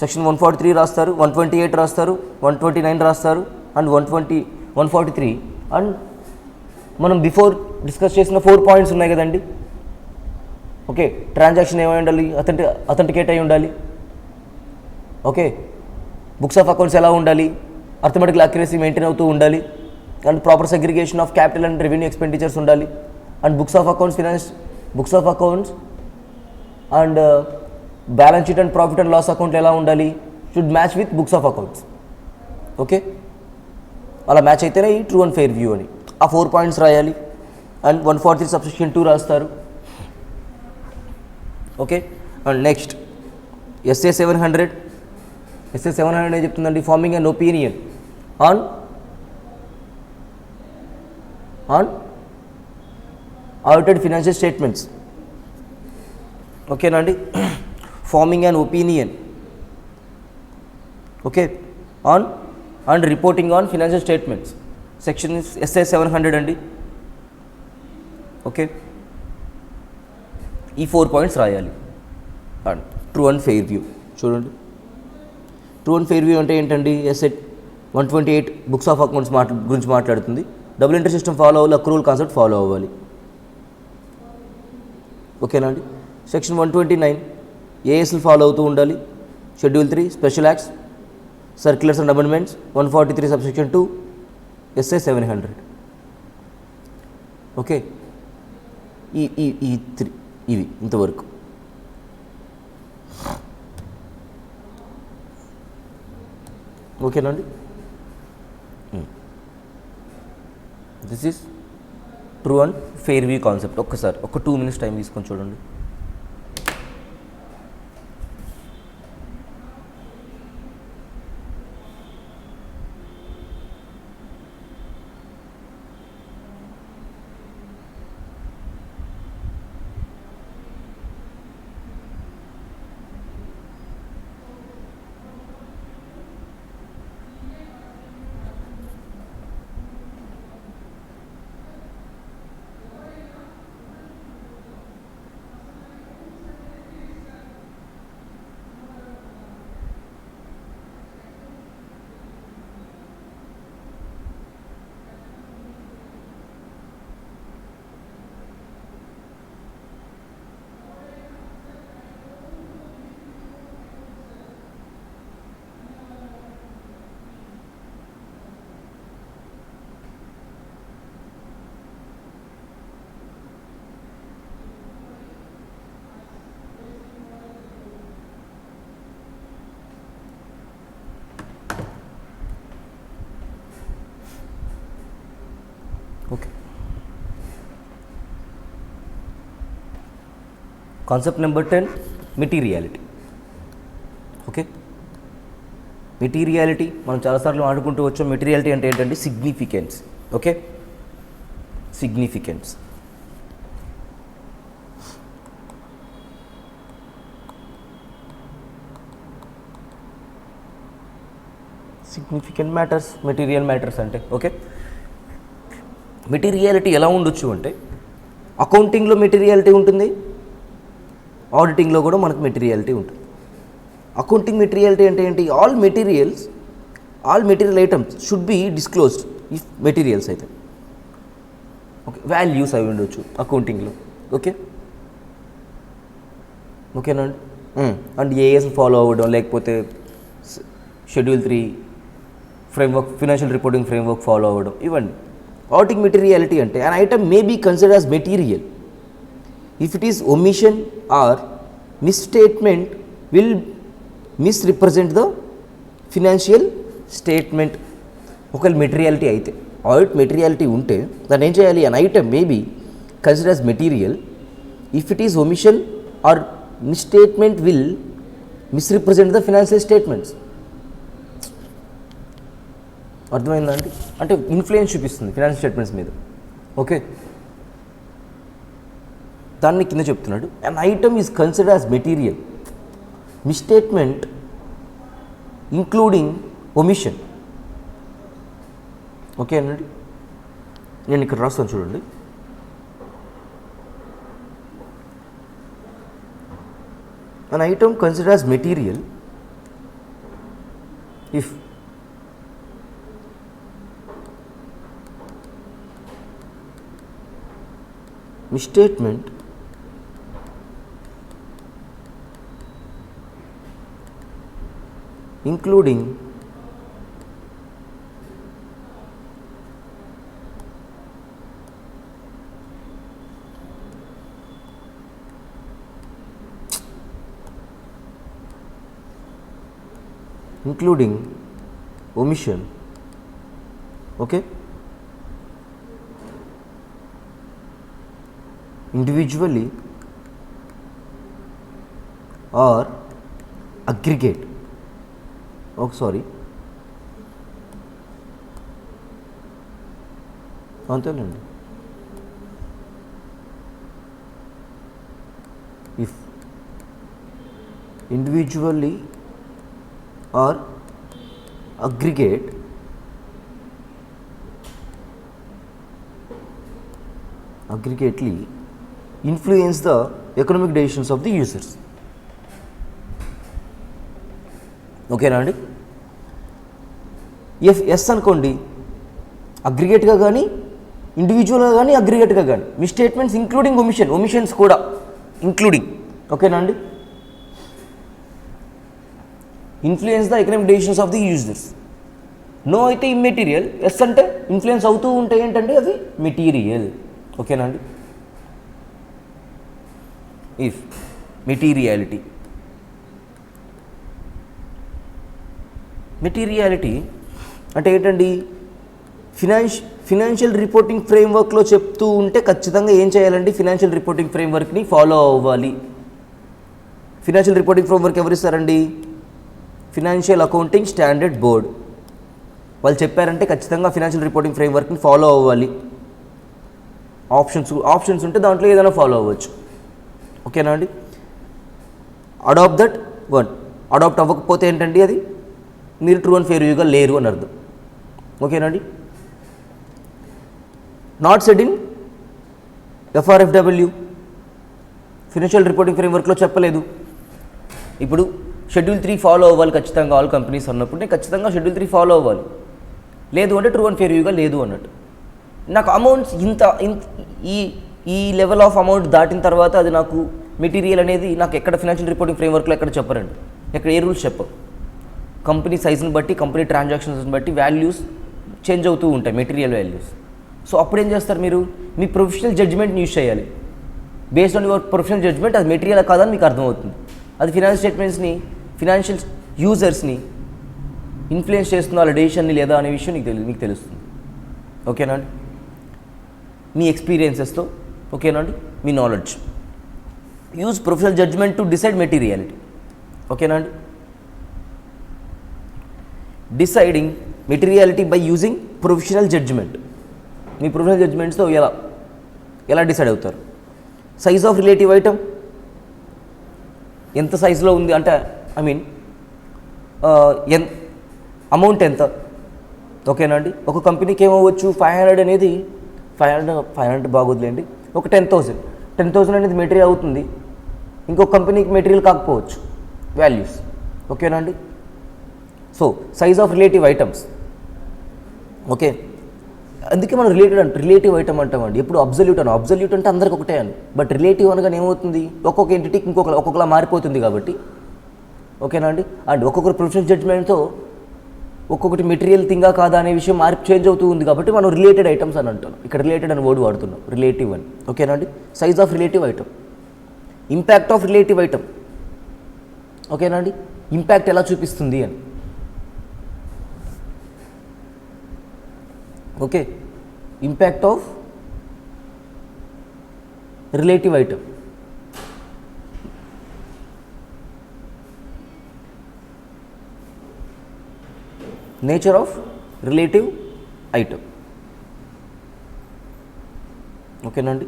section 143 రాస్తారు, 128 రాస్తారు, 129 రాస్తారు and 143. And మనం before discuss చేసిన 4 points ఉన్నాయి కదండి. Okay, transaction ఏమై ఉండాలి? అథెంటికేట్ అయి ఉండాలి. ఓకే, బుక్స్ ఆఫ్ అకౌంట్స్ ఎలా ఉండాలి? అర్థమెటికల్ అక్యురసీ మెయింటైన్ అవుతూ ఉండాలి. And proper segregation of capital and revenue expenditures ఉండాలి. And books of accounts and balance sheet and profit and loss account ఎలా ఉండాలి? Should match with books of accounts. Okay, అలా match అయితేనే ఈ true and fair view అని. ఆ 4 points రాయాలి. And 143 subsection 2 రాస్తారు. ఓకే, అండ్ నెక్స్ట్ SA 700 ఏం చెప్తుందండి? Forming and opinion on audited financial statements. ఓకేనండి, forming and opinion. Okay, on and reporting on financial statements. Section SA 700 అండి. ఓకే, ఈ 4 points రాయాలి. And true and fair view చూడండి. True and fair view అంటే ఏంటండి? ఎస్ఎట్ 128 బుక్స్ ఆఫ్ అకౌంట్స్ గురించి మాట్లాడుతుంది. డబుల్ ఎంట్రీ సిస్టమ్ ఫాలో అవ్వాలి, అక్రూవల్ కాన్సెప్ట్ ఫాలో అవ్వాలి. ఓకేనా అండి? సెక్షన్ 129 ఏఎస్ఎల్ ఫాలో అవుతూ ఉండాలి. Schedule 3 special acts, circulars and amendments, 143 subsection 2, SA 700. Okay, ఈ 3 ఇవి ఇంతవరకు. ఓకేనండి, this is true and fair view concept. ఒక్కసారి ఒక 2 minutes టైం తీసుకొని చూడండి. Concept number 10 materiality. Okay, materiality మనం చాలాసార్లు ఆడుకుంటూ వచ్చాం. మెటీరియాలిటీ అంటే ఏంటంటే significance. Okay, significance. Significant matters, material matters అంటే. ఓకే, మెటీరియాలిటీ ఎలా ఉండొచ్చు అంటే అకౌంటింగ్లో మెటీరియాలిటీ ఉంటుంది, ఆడిటింగ్లో కూడా మనకు మెటీరియాలిటీ ఉంటుంది. అకౌంటింగ్ మెటీరియాలిటీ అంటే ఏంటి? All material items should be disclosed if materials అయితే. ఓకే, వాల్యూస్ అవి ఉండొచ్చు అకౌంటింగ్లో. ఓకే, ఓకేనా అండి? అండ్ ఏఎస్ ఫాలో అవ్వడం, లేకపోతే schedule 3 framework, financial reporting framework follow అవ్వడం, ఇవన్నీ. ఆడిటింగ్ మెటీరియాలిటీ అంటే an item may be considered as material if it is omission or misstatement will misrepresent the financial statement. ఒకవేళ మెటీరియాలిటీ అయితే, audit materiality ఉంటే దాన్ని ఏం చేయాలి? an item may be considered as material if it is omission or misstatement will misrepresent the financial statements. అర్థమైందండి? అంటే influence చూపిస్తుంది financial statements మీద. ఓకే, దాన్ని కింద చెప్తున్నాడు. an item is considered as material misstatement including omission. Okay అనండి, నేను ఇక్కడ రాస్తాను చూడండి. an item considered as material if misstatement including omission. Okay, individually or aggregate. Oh, sorry. అంతేనండి. if individually or aggregately influence the economic decisions of the users. ఓకేనా అండి? Yes అనుకోండి, అగ్రిగేట్గా కానీ ఇండివిజువల్గా కానీ అగ్రిగేట్గా కానీ మిస్టేట్మెంట్స్ ఇంక్లూడింగ్ ఒమిషన్స్ కూడా ఇంక్లూడింగ్. ఓకేనా అండి? Influence the economic decisions of the users. No అయితే ఇమ్మెటీరియల్, ఎస్ అంటే ఇన్ఫ్లుయెన్స్ అవుతూ ఉంటాయి ఏంటంటే అవి మెటీరియల్. ఓకేనా అండి? ఇఫ్ మెటీరియాలిటీ అంటే ఏంటండి? ఫినాన్షియల్ రిపోర్టింగ్ ఫ్రేమ్వర్క్లో చెప్తూ ఉంటే ఖచ్చితంగా ఏం చేయాలండి? ఫినాన్షియల్ రిపోర్టింగ్ ఫ్రేమ్వర్క్ని ఫాలో అవ్వాలి. ఫినాన్షియల్ రిపోర్టింగ్ ఫ్రేమ్వర్క్ ఎవరిస్తారండి? Financial accounting standard board. వాళ్ళు చెప్పారంటే ఖచ్చితంగా ఫినాన్షియల్ రిపోర్టింగ్ ఫ్రేమ్వర్క్ని ఫాలో అవ్వాలి. ఆప్షన్స్ ఉంటే దాంట్లో ఏదైనా ఫాలో అవ్వచ్చు. ఓకేనా అండి? Adapt that one. అడాప్ట్ అవ్వకపోతే ఏంటండి? అది మీరు ట్రూ అండ్ ఫెయిర్ వ్యూగా లేరు అని అర్థం. ఓకేనండి? Not said in FRFW, financial reporting ఫ్రేమ్వర్క్లో చెప్పలేదు. ఇప్పుడు షెడ్యూల్ 3 ఫాలో అవ్వాలి ఖచ్చితంగా ఆల్ కంపెనీస్ అన్నప్పుడు నేను ఖచ్చితంగా షెడ్యూల్ 3 ఫాలో అవ్వాలి. లేదు అంటే ట్రూ అండ్ ఫెయిర్ వ్యూగా లేదు అన్నట్టు. నాకు అమౌంట్స్ ఈ లెవెల్ ఆఫ్ అమౌంట్ దాటిన తర్వాత అది నాకు మెటీరియల్ అనేది నాకు ఎక్కడ ఫినాన్షియల్ రిపోర్టింగ్ ఫ్రేమ్వర్క్లో ఎక్కడ చెప్పరండి. ఎక్కడ ఏ రూల్స్ చెప్పవు. కంపెనీ సైజుని బట్టి, కంపెనీ ట్రాన్సాక్షన్స్ని బట్టి వాల్యూస్ చేంజ్ అవుతూ ఉంటాయి, మెటీరియల్ వాల్యూస్. సో అప్పుడు ఏం చేస్తారు? మీరు మీ ప్రొఫెషనల్ జడ్జ్మెంట్ని యూజ్ చేయాలి. Based on your professional judgement అది మెటీరియల్ కాదని మీకు అర్థమవుతుంది. అది ఫినాన్షియల్ స్టేట్మెంట్స్ని, ఫినాన్షియల్ యూజర్స్ని ఇన్ఫ్లుయెన్స్ చేస్తుందో వాళ్ళ డెసిషన్ని లేదా అనే విషయం మీకు తెలుస్తుంది. ఓకేనా అండి? మీ ఎక్స్పీరియన్సెస్తో. ఓకేనా అండి? మీ knowledge. Use professional judgement to decide materiality. ఓకేనా అండి? Deciding materiality by using professional judgement. మీ ప్రొఫెషనల్ జడ్జ్మెంట్స్తో ఎలా డిసైడ్ అవుతారు? సైజ్ ఆఫ్ రిలేటివ్ ఐటమ్, ఎంత సైజులో ఉంది అంటే ఐ మీన్ అమౌంట్ ఎంత. ఓకేనా అండి? ఒక కంపెనీకి ఏమవ్వచ్చు 500 అనేది 500 బాగోదులేండి, ఒక 10,000 అనేది మెటీరియల్ అవుతుంది, ఇంకొక కంపెనీకి మెటీరియల్ కాకపోవచ్చు వాల్యూస్. ఓకేనా అండి? So size of relative items. Okay, అందుకే మనం రిలేటివ్ ఐటమ్ అంటామండి. ఎప్పుడు అబ్జల్యూట్ అంటే అందరికి ఒకటే అని, బట్ రిలేటివ్ అనగానే ఏమవుతుంది, ఒక్కొక్క ఎంటిటీకి ఒక్కొక్కలా మారిపోతుంది కాబట్టి. ఓకేనా అండి? అండ్ ఒక్కొక్కరు ప్రొఫెషనల్ జడ్జ్మెంట్తో ఒక్కొక్కటి మెటీరియల్ థింగా కాదా అనే విషయం చేంజ్ అవుతూ ఉంది కాబట్టి మనం రిలేటెడ్ ఐటమ్స్ అని అంటాం. ఇక్కడ రిలేటెడ్ అని వర్డ్ వాడుతున్నాం, రిలేటివ్ అని. ఓకేనా అండి? Size of relative item, impact of relative item. ఓకేనా అండి? ఇంపాక్ట్ ఎలా చూపిస్తుంది అని. Okay, impact of relative item. Nature of relative item. ఓకేనా అండి?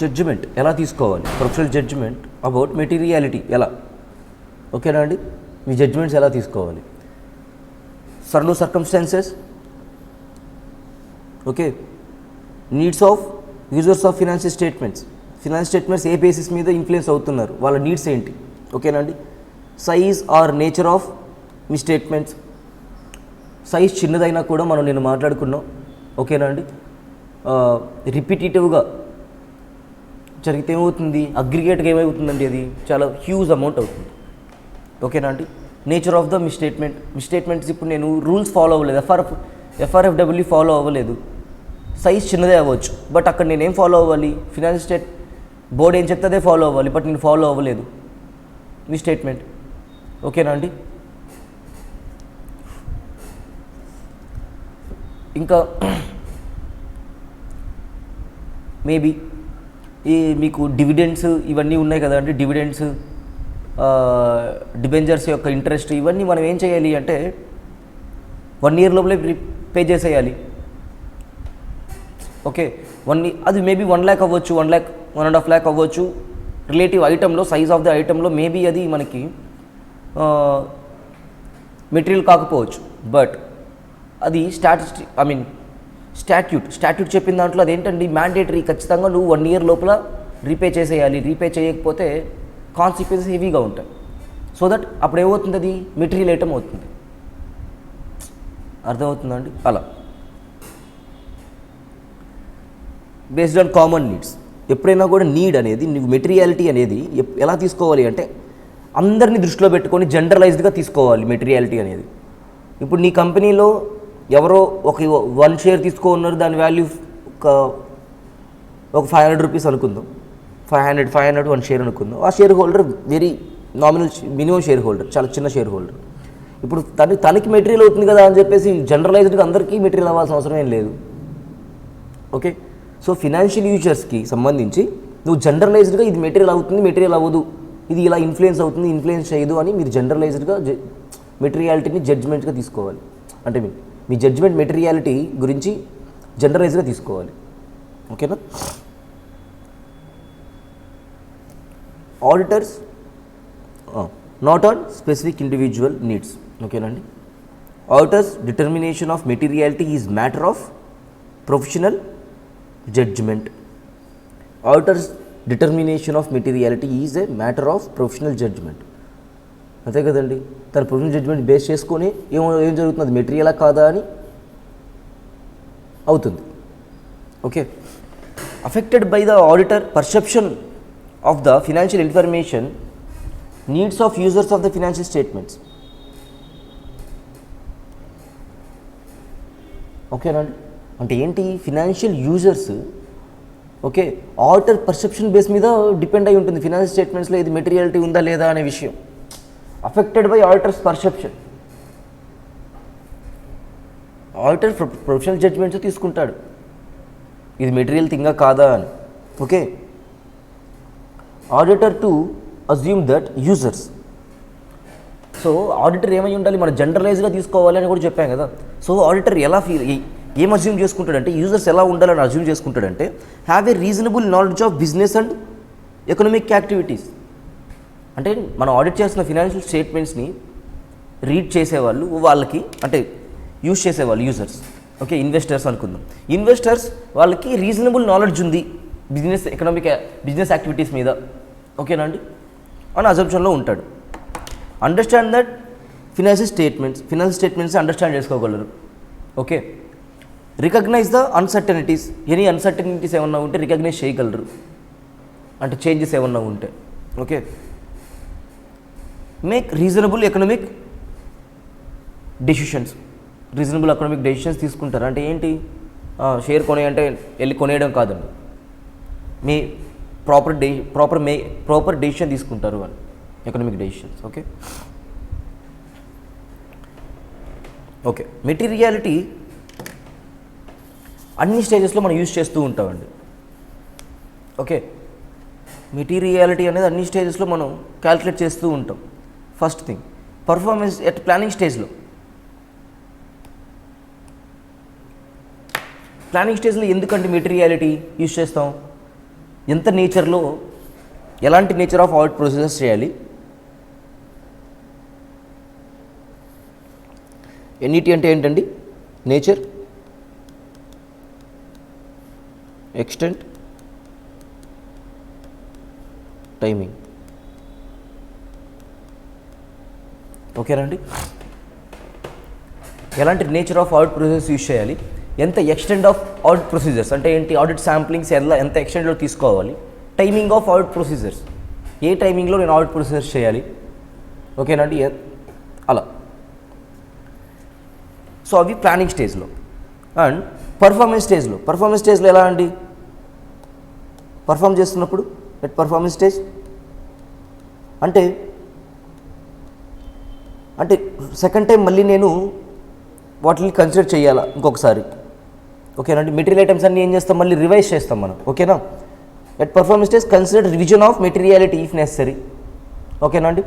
జడ్జిమెంట్ ఎలా తీసుకోవాలి, ప్రొఫెషనల్ జడ్జిమెంట్ అబౌట్ మెటీరియాలిటీ ఎలా. ఓకేనా అండి? మీ జడ్జిమెంట్స్ ఎలా తీసుకోవాలి. సర్ను circumstances. Okay, needs of users of financial statements ఏ బేసిస్ మీద ఇన్ఫ్లుయెన్స్ అవుతున్నారు, వాళ్ళ నీడ్స్ ఏంటి. ఓకేనా అండి? సైజ్ ఆర్ నేచర్ ఆఫ్ మీ స్టేట్మెంట్స్. సైజ్ చిన్నదైనా కూడా నేను మాట్లాడుకున్నాం. ఓకేనా అండి? రిపిటేటివ్గా జరిగితే ఏమవుతుంది, అగ్రిగేట్గా ఏమవుతుందండి, అది చాలా హ్యూజ్ అమౌంట్ అవుతుంది. ఓకేనా అండి? Nature of the me statements ఇప్పుడు నేను రూల్స్ ఫాలో అవ్వలేదు, ఎఫ్ఆర్ఎఫ్డబ్ల్యూ ఫాలో అవ్వలేదు, సైజ్ చిన్నదే అవ్వచ్చు, బట్ అక్కడ నేనేం ఫాలో అవ్వాలి, ఫినాన్షియల్ బోర్డ్ ఏం చెప్తే అదే ఫాలో అవ్వాలి, బట్ నేను ఫాలో అవ్వలేదు మీ స్టేట్మెంట్. ఓకేనా అండి? ఇంకా మేబీ మీకు డివిడెండ్స్ ఇవన్నీ ఉన్నాయి కదా అండి, డివిడెండ్స్, డిబెంచర్స్ యొక్క ఇంట్రెస్ట్, ఇవన్నీ మనం ఏం చేయాలి అంటే 1 year లోపలే పే చేసేయాలి. ఓకే, అది మేబీ 1 lakh అవ్వచ్చు, 1 lakh 1.5 lakh అవ్వచ్చు. రిలేటివ్ ఐటంలో, సైజ్ ఆఫ్ ద ఐటంలో మేబీ అది మనకి మెటీరియల్ కాకపోవచ్చు, బట్ అది స్టాట్యూట్ చెప్పిన దాంట్లో అదేంటండి, మ్యాండేటరీ, ఖచ్చితంగా నువ్వు 1 year లోపల రీపే చేసేయాలి. రీపే చేయకపోతే కాన్సిక్వెన్సెస్ హెవీగా ఉంటాయి. సో దట్ అప్పుడు ఏమవుతుంది, అది మెటీరియల్ ఐటమ్ అవుతుంది. అర్థమవుతుందండి? అలా బేస్డ్ ఆన్ కామన్ నీడ్స్. ఎప్పుడైనా కూడా నీడ్ అనేది, నువ్వు మెటీరియాలిటీ అనేది ఎలా తీసుకోవాలి అంటే అందరినీ దృష్టిలో పెట్టుకొని జనరలైజ్డ్గా తీసుకోవాలి మెటీరియాలిటీ అనేది. ఇప్పుడు నీ కంపెనీలో ఎవరో ఒక 1 share తీసుకోన్నారు, దాని వాల్యూ ఒక 500 rupees అనుకుందాం, 500 1 share అనుకుందాం. ఆ share holder very nominal minimum share holder, చాలా చిన్న షేర్ హోల్డర్. ఇప్పుడు తనకి మెటీరియల్ అవుతుంది కదా అని చెప్పేసి జనరలైజ్డ్గా అందరికీ మెటీరియల్ అవ్వాల్సిన అవసరం ఏం లేదు. ఓకే, సో ఫినాన్షియల్ యూజర్స్కి సంబంధించి నువ్వు జనరలైజ్డ్గా ఇది మెటీరియల్ అవుతుంది, మెటీరియల్ అవ్వదు, ఇది ఇలా ఇన్ఫ్లుయెన్స్ అవుతుంది, ఇన్ఫ్లుయెన్స్ చేయదు అని మీరు జనరలైజ్డ్గా మెటీరియాలిటీని జడ్జ్మెంట్గా తీసుకోవాలి. అంటే మీ జడ్జ్మెంట్ మెటీరియాలిటీ గురించి జనరలైజ్గా తీసుకోవాలి. ఓకేనా? Auditors not on specific individual needs. ఓకేనండి? Auditors determination of materiality is matter of professional judgement. Auditors determination of materiality is a matter of professional judgement. అంతే కదండి? తన ప్రొఫెషనల్ జడ్జ్మెంట్ బేస్ చేసుకొని ఏం జరుగుతుంది, అది మెటీరియలా కాదా అని అవుతుంది. Okay, affected by the auditor perception of the financial information needs of users of the financial statements. ఓకేనండి? అంటే ఏంటి, financial users okay auditor perception base మీద డిపెండ్ అయి ఉంటుంది ఫినాన్షియల్ స్టేట్మెంట్స్లో ఇది మెటీరియాలిటీ ఉందా లేదా అనే విషయం. Affected by auditors perception. Auditor professional judgements తీసుకుంటాడు ఇది మెటీరియల్ థింగా కాదా అని. Okay, auditor to assume that users. So auditor ఏమై ఉండాలి, మనం జనరలైజ్గా తీసుకోవాలి అని కూడా చెప్పాం కదా. సో ఆడిటర్ ఎలా ఏం అజ్యూమ్ చేసుకుంటాడంటే, యూజర్స్ ఎలా ఉండాలని అజ్యూమ్ చేసుకుంటాడంటే, have a reasonable knowledge of business and economic activities. అంటే మనం ఆడిట్ చేస్తున్న ఫినాన్షియల్ స్టేట్మెంట్స్ని రీడ్ చేసేవాళ్ళు వాళ్ళకి, అంటే యూజ్ చేసేవాళ్ళు యూజర్స్. ఓకే, ఇన్వెస్టర్స్ అనుకుందాం. ఇన్వెస్టర్స్ వాళ్ళకి రీజనబుల్ నాలెడ్జ్ ఉంది బిజినెస్ యాక్టివిటీస్ మీద, ఓకేనా అండి, అని అజంప్షన్లో ఉంటాడు. Understand that financial statements understand చేసుకోగలరు. Okay, recognise the uncertainties, any uncertainties ఏమన్నా ఉంటే రికగ్నైజ్ చేయగలరు, అంటే చేంజెస్ ఏమన్నా ఉంటే. Okay, make reasonable economic decisions తీసుకుంటారు. అంటే ఏంటి, షేర్ అంటే వెళ్ళి కొనేయడం కాదండి, మీ ప్రాపర్ డెసిషన్ తీసుకుంటారు వాళ్ళు, economic decisions. Okay okay materiality అన్ని స్టేజెస్లో మనం యూజ్ చేస్తూ ఉంటామండి. ఓకే, మెటీరియాలిటీ అనేది అన్ని స్టేజెస్లో మనం క్యాల్కులేట్ చేస్తూ ఉంటాం. First thing, performance at planning స్టేజ్లో. ఎందుకంటే మెటీరియాలిటీ యూజ్ చేస్తాం, ఎంత నేచర్లో ఎలాంటి నేచర్ ఆఫ్ ఆడిట్ ప్రొసీజర్స్ చేయాలి, ఎన్ఈటీ అంటే ఏంటండి, నేచర్, ఎక్స్టెంట్, టైమింగ్. ఓకేనండి, ఎలాంటి nature of audit procedures use చేయాలి, ఎంత ఎక్స్టెంట్ ఆఫ్ ఆడిట్ ప్రొసీజర్స్ అంటే ఏంటి, ఆడిట్ శాంప్లింగ్స్ ఎంత ఎక్స్టెంట్లో తీసుకోవాలి, టైమింగ్ ఆఫ్ ఆడిట్ ప్రొసీజర్స్, ఏ టైమింగ్లో నేను ఆడిట్ ప్రొసీజర్స్ చేయాలి. ఓకేనండి, అలా. సో అవి ప్లానింగ్ స్టేజ్లో. అండ్ పర్ఫార్మెన్స్ స్టేజ్లో ఎలా అండి, పర్ఫామ్ చేస్తున్నప్పుడు ఎట్ పర్ఫార్మెన్స్ స్టేజ్ అంటే సెకండ్ టైం మళ్ళీ నేను వాటిని కన్సిడర్ చేయాలా ఇంకొకసారి. ఓకేనండి, మెటీరియల్ ఐటమ్స్ అన్నీ ఏం చేస్తాం, మళ్ళీ రివైజ్ చేస్తాం మనం. ఓకేనా, at performance stage consider revision of materiality if necessary. ఓకేనండి,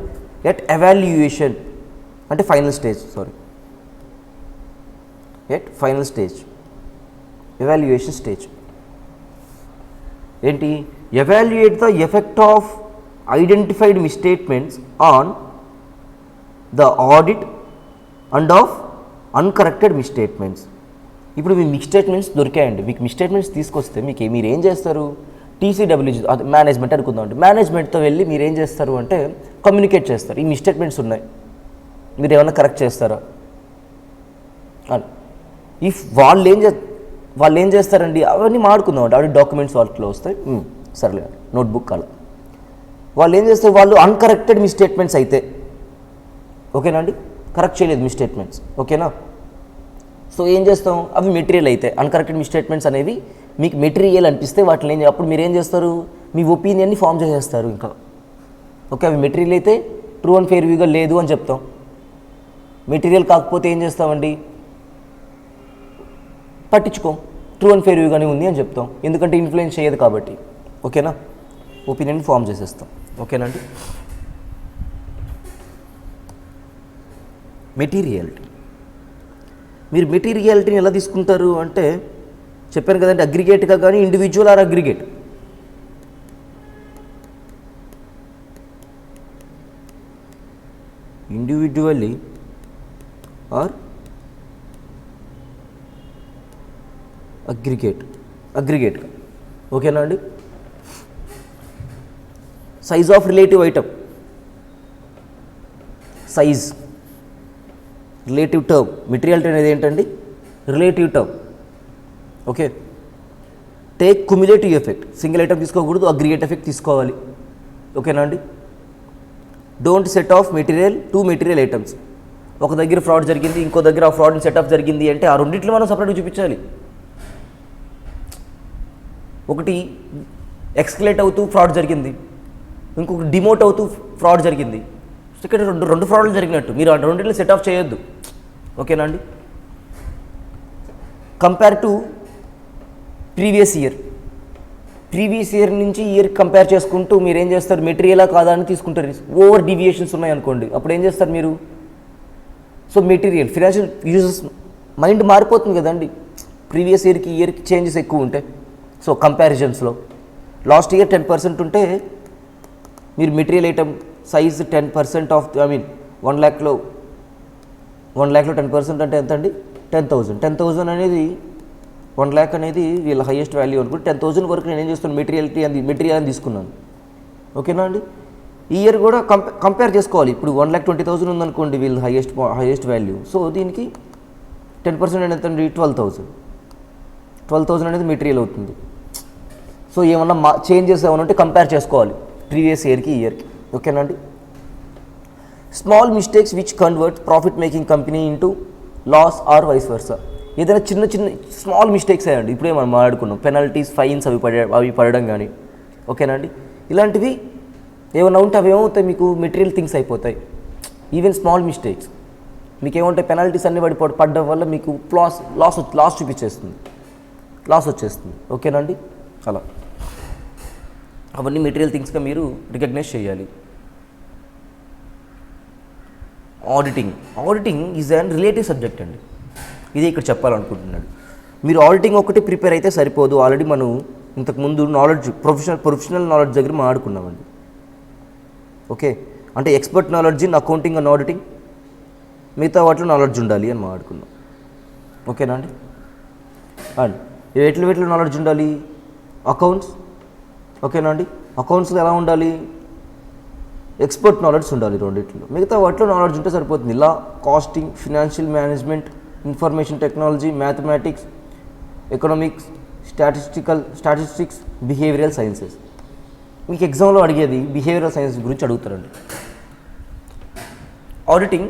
ఎట్ ఎవాల్యుయేషన్ అంటే ఫైనల్ స్టేజ్, ఎవాల్యుయేషన్ స్టేజ్ ఏంటి, evaluate the effect of identified misstatements on the audit and of uncorrected misstatements. ఇప్పుడు మీ మిస్టేట్మెంట్స్ దొరికాయండి, మీకు మిస్టేట్మెంట్స్ తీసుకొస్తే మీరు ఏం చేస్తారు, టీసీడబ్ల్యూజీ అది మేనేజ్మెంట్ అనుకుందాం అంటే, మేనేజ్మెంట్తో వెళ్ళి మీరు ఏం చేస్తారు అంటే కమ్యూనికేట్ చేస్తారు, ఈ మిస్టేట్మెంట్స్ ఉన్నాయి, మీరు ఏమైనా కరెక్ట్ చేస్తారా అని. ఇఫ్ వాళ్ళు ఏం చేస్తారండి, అవన్నీ మాడుకుందాం అంటే ఆడిట్ డాక్యుమెంట్స్ వాటిలో వస్తాయి, సర్లే నోట్బుక్ అలా. వాళ్ళు ఏం చేస్తారు, వాళ్ళు అన్కరెక్టెడ్ మిస్టేట్మెంట్స్ అయితే, ఓకేనండి, కరెక్ట్ చేయలేదు మిస్టేట్మెంట్స్, ఓకేనా. సో ఏం చేస్తాం, అవి మెటీరియల్ అయితే, అన్కరెక్టెడ్ మిస్టేట్మెంట్స్ అనేవి మీకు మెటీరియల్ అనిపిస్తే వాటిని అప్పుడు మీరు ఏం చేస్తారు, మీ ఒపీనియన్ని ఫామ్ చేసేస్తారు ఇంకా. ఓకే, అవి మెటీరియల్ అయితే ట్రూ అండ్ ఫెయిర్ వ్యూగా లేదు అని చెప్తాం. మెటీరియల్ కాకపోతే ఏం చేస్తామండి, పట్టించుకోం, ట్రూ అండ్ ఫెయిర్ వ్యూగానే ఉంది అని చెప్తాం, ఎందుకంటే ఇన్ఫ్లుయెన్స్ చేయదు కాబట్టి. ఓకేనా, ఒపీనియన్ ఫామ్ చేసేస్తాం. ఓకేనండి, మెటీరియాలిటీ. మీరు మెటీరియాలిటీని ఎలా తీసుకుంటారు అంటే చెప్పాను కదండి, అగ్రిగేట్గా కానీ individual or aggregate. Individually or అగ్రిగేట్గా. ఓకేనా అండి, size of relative item, size relative term. Materiality అనేది ఏంటండి, relative term. Okay, take cumulative effect, single item తీసుకోకూడదు, అగ్రిగేట్ ఎఫెక్ట్ తీసుకోవాలి. ఓకేనా అండి, don't set off material to material items. ఒక దగ్గర ఫ్రాడ్ జరిగింది, ఇంకో దగ్గర ఆ ఫ్రాడ్ సెటప్ జరిగింది అంటే ఆ రెండింటిని మనం సపరేట్గా చూపించాలి. ఒకటి ఎక్స్కలేట్ అవుతూ ఫ్రాడ్ జరిగింది, ఇంకొకటి డిమోట్ అవుతూ ఫ్రాడ్ జరిగింది, ఇక్కడ రెండు ఫ్రాడ్లు జరిగినట్టు మీరు ఆ రెండింటిని సెట్ ఆఫ్ చేయొద్దు. ఓకేనా అండి, కంపేర్ టు ప్రీవియస్ ఇయర్ నుంచి ఇయర్ కంపేర్ చేసుకుంటూ మీరు ఏం చేస్తారు, మెటీరియలా కాదా అని తీసుకుంటారు. ఓవర్ డీవియేషన్స్ ఉన్నాయనుకోండి, అప్పుడు ఏం చేస్తారు మీరు? So material financial uses mind మారిపోతుంది కదండి, ప్రీవియస్ ఇయర్కి చేంజెస్ ఎక్కువ ఉంటాయి. సో కంపారిజన్స్లో లాస్ట్ ఇయర్ 10% ఉంటే మీరు మెటీరియల్ ఐటమ్ సైజ్ 10% ఆఫ్ 1 lakhలో 10% అంటే ఎంత అండి? 10,000 అనేది 1 lakh అనేది వీళ్ళ హైయెస్ట్ వాల్యూ అనుకుంటే 10,000 వరకు నేను ఏం చేస్తాను, మెటీరియల్ అని తీసుకున్నాను. ఓకేనా అండి? ఈ ఇయర్ కూడా కంపేర్ చేసుకోవాలి. ఇప్పుడు 1,20,000 ఉందనుకోండి వీళ్ళ హైయెస్ట్ వాల్యూ. సో దీనికి 10% అనేది ఎంత అండి? 12,000 అనేది మెటీరియల్ అవుతుంది. సో ఏమన్నా చేంజెస్ ఏమన్నా ఉంటే కంపేర్ చేసుకోవాలి ప్రీవియస్ ఇయర్కి ఇయర్కి. ఓకేనండి? Small mistakes which convert profit making company into loss or vice versa. ఏదైనా చిన్న స్మాల్ మిస్టేక్స్ అయ్యండి, ఇప్పుడే మనం మాట్లాడుకున్నాం, పెనల్టీస్, ఫైన్స్ అవి పడడం కానీ. ఓకేనండి? ఇలాంటివి ఏమైనా ఉంటే అవి ఏమవుతాయి, మీకు మెటీరియల్ థింగ్స్ అయిపోతాయి. ఈవెన్ స్మాల్ మిస్టేక్స్ మీకు ఏమంటాయి, పెనాల్టీస్ అన్నీ పడడం వల్ల మీకు లాస్ చూపించేస్తుంది, లాస్ వచ్చేస్తుంది. ఓకేనండి? అలా అవన్నీ మెటీరియల్ థింగ్స్గా మీరు రికగ్నైజ్ చేయాలి. Auditing is an relative subject అండి. ఇదే ఇక్కడ చెప్పాలనుకుంటున్నాడు. మీరు ఆడిటింగ్ ఒకటి ప్రిపేర్ అయితే సరిపోదు. ఆల్రెడీ మనం ఇంతకుముందు ప్రొఫెషనల్ నాలెడ్జ్ దగ్గర మాట్లాడుకున్నామండి. ఓకే, అంటే expert knowledge in accounting and auditing, మిగతా వాటిలో నాలెడ్జ్ ఉండాలి అని మాట్లాడుకున్నాం. ఓకేనా అండి? అండ్ వేటిలో నాలెడ్జ్ ఉండాలి? అకౌంట్స్. ఓకేనా అండి? అకౌంట్స్లో ఎలా ఉండాలి? ఎక్స్పర్ట్ నాలెడ్జ్ ఉండాలి రెండిట్లో. మిగతా వాటిలో నాలెడ్జ్ ఉంటే సరిపోతుంది. ఇలా costing, financial management, information technology, mathematics, economics, statistics, behavioural sciences. మీకు ఎగ్జామ్లో అడిగేది బిహేవియరల్ సైన్సెస్ గురించి అడుగుతారండి. ఆడిటింగ్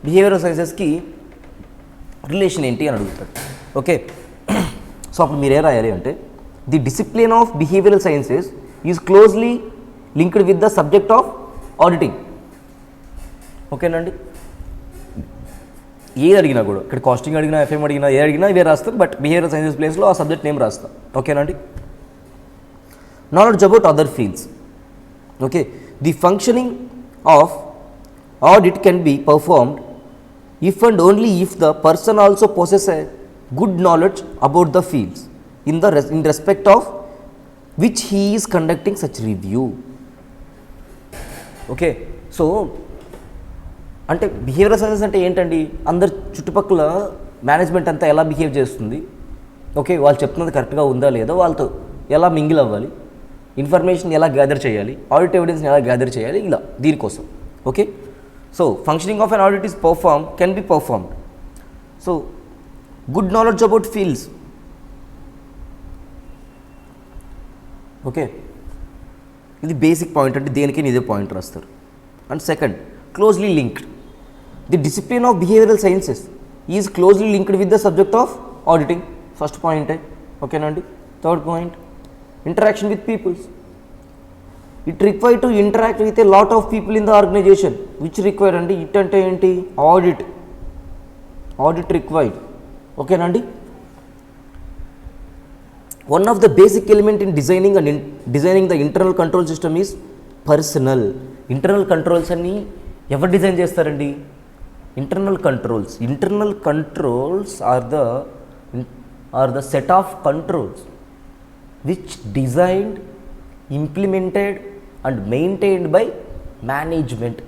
బిహేవియరల్ సైన్సెస్కి రిలేషన్ ఏంటి అని అడుగుతారు. ఓకే, సో అప్పుడు మీరు ఏం రాయాలి అంటే, the discipline of behavioural sciences is closely linked with the subject of auditing. ఓకేనండి? ఏది అడిగినా కూడా, ఇక్కడ కాస్టింగ్ అడిగినా, ఎఫ్ఎం అడిగినా, ఏ అడిగినా ఇవే రాస్తాం. బట్ బిహేవియరల్ సైన్సెస్ ప్లేస్లో ఆ సబ్జెక్ట్ నేమ్ రాస్తాం. ఓకేనండి? Knowledge about other fields. Okay, the functioning of audit can be performed if and only if the person also possesses a good knowledge about the fields in respect of which he is conducting such review. Okay, so అంటే behavioural sciences అంటే ఏంటండి? అందరు చుట్టుపక్కల management అంతా ఎలా behave చేస్తుంది, okay, వాళ్ళు చెప్తున్నది కరెక్ట్గా ఉందా లేదా, వాళ్ళతో ఎలా మింగిల్ అవ్వాలి, ఇన్ఫర్మేషన్ ఎలా గ్యాదర్ చేయాలి, ఆడిట్ ఎవిడెన్స్ని ఎలా గ్యాదర్ చేయాలి, ఇలా దీనికోసం. Okay, so functioning of an audit is can be performed. So good knowledge about fields. Okay, ఇది బేసిక్ పాయింట్ అంటే దేనికి ఇదే పాయింట్ రాస్తారు. And second, closely linked. The discipline of behavioural sciences is closely linked with the subject of auditing. First పాయింటే. ఓకేనండి? Third point, interaction with peoples. It required to interact with a lot of people in the organisation. Which required అండి? It అంటే ఏంటి? Audit required. ఓకేనండి? One of the basic element in designing the internal control system is personal. Internal controls అన్ని ఎవరు డిజైన్ చేస్తారండి? Internal controls are the set of controls which designed, implemented and maintained by management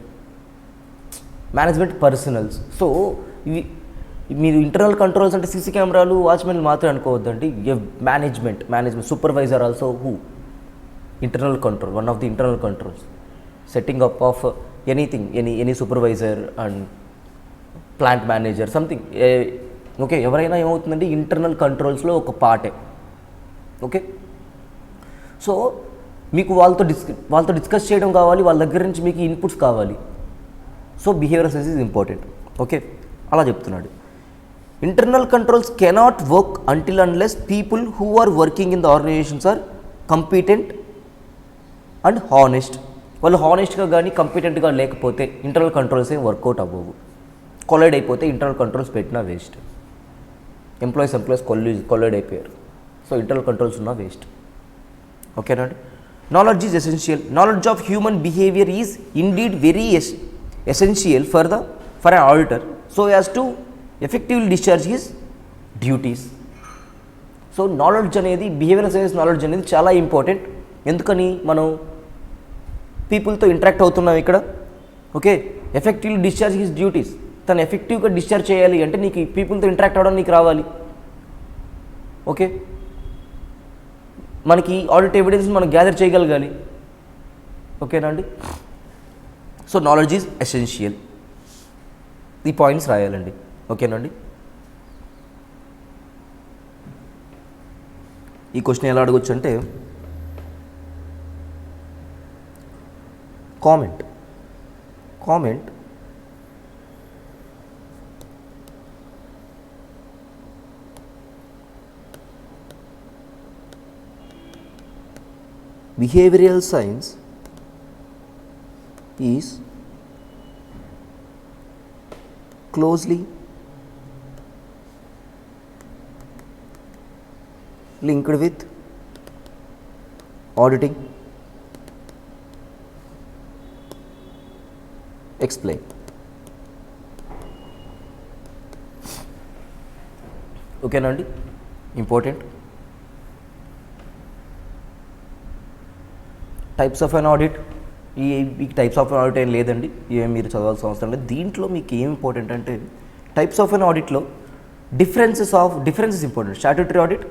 personnels. So ఇవి మీరు internal controls అంటే CC కెమెరాలు, వాచ్మెన్లు మాత్రమే అనుకోవద్దండి. Management supervisor also who internal control, one of the internal controls, setting up of anything, any supervisor and plant manager something. Okay, ఎవరైనా ఏమవుతుందండి internal కంట్రోల్స్లో ఒక పార్టే. ఓకే, సో మీకు వాళ్ళతో డిస్కస్ చేయడం కావాలి, వాళ్ళ దగ్గర నుంచి మీకు ఇన్పుట్స్ కావాలి. So behavioural science is important. Okay, అలా చెప్తున్నాడు. Internal controls cannot work until unless people who are working in the organisations are competent and honest. వాళ్ళు హానెస్ట్గా కానీ కంపీటెంట్గా లేకపోతే ఇంటర్నల్ కంట్రోల్స్ ఏం వర్కౌట్ అవ్వవు. కొలైడ్ అయిపోతే ఇంటర్నల్ కంట్రోల్స్ పెట్టినా వేస్ట్. ఎంప్లాయీస్ కొల్లాయిడ్ అయిపోయారు. సో ఇంటర్నల్ కంట్రోల్స్ ఉన్న వేస్ట్. ఓకేనా అండి. Knowledge is essential. Knowledge of human behaviour is indeed very essential for an auditor so as to effectively discharge his duties. So knowledge అనేది, behavioural science knowledge అనేది చాలా important. ఎందుకని మనం పీపుల్తో interact అవుతున్నాం ఇక్కడ. Okay, effectively discharge his duties. తను ఎఫెక్టివ్గా discharge చేయాలి అంటే నీకు పీపుల్తో ఇంటరాక్ట్ అవ్వడం నీకు రావాలి. ఓకే, మనకి ఆడిట్ ఎవిడెన్స్ మనం గ్యాదర్ చేయగలగాలి. ఓకేనా అండి. So knowledge is essential. ఈ పాయింట్స్ రాయాలండి. ఓకేనండి. ఈ క్వశ్చన్ ఎలా అడగొచ్చు అంటే comment behavioral science is closely linked with auditing. Explain. ఓకేనా అండి. Important. Types of an audit. ఈ టైప్స్ ఆఫ్ అన్ ఆడిట్ ఏం లేదండి, ఏం మీరు చదవాల్సిన అవసరం లేదు. దీంట్లో మీకు ఏం ఇంపార్టెంట్ అంటే టైప్స్ ఆఫ్ అన్ ఆడిట్లో differences important. Statutory audit,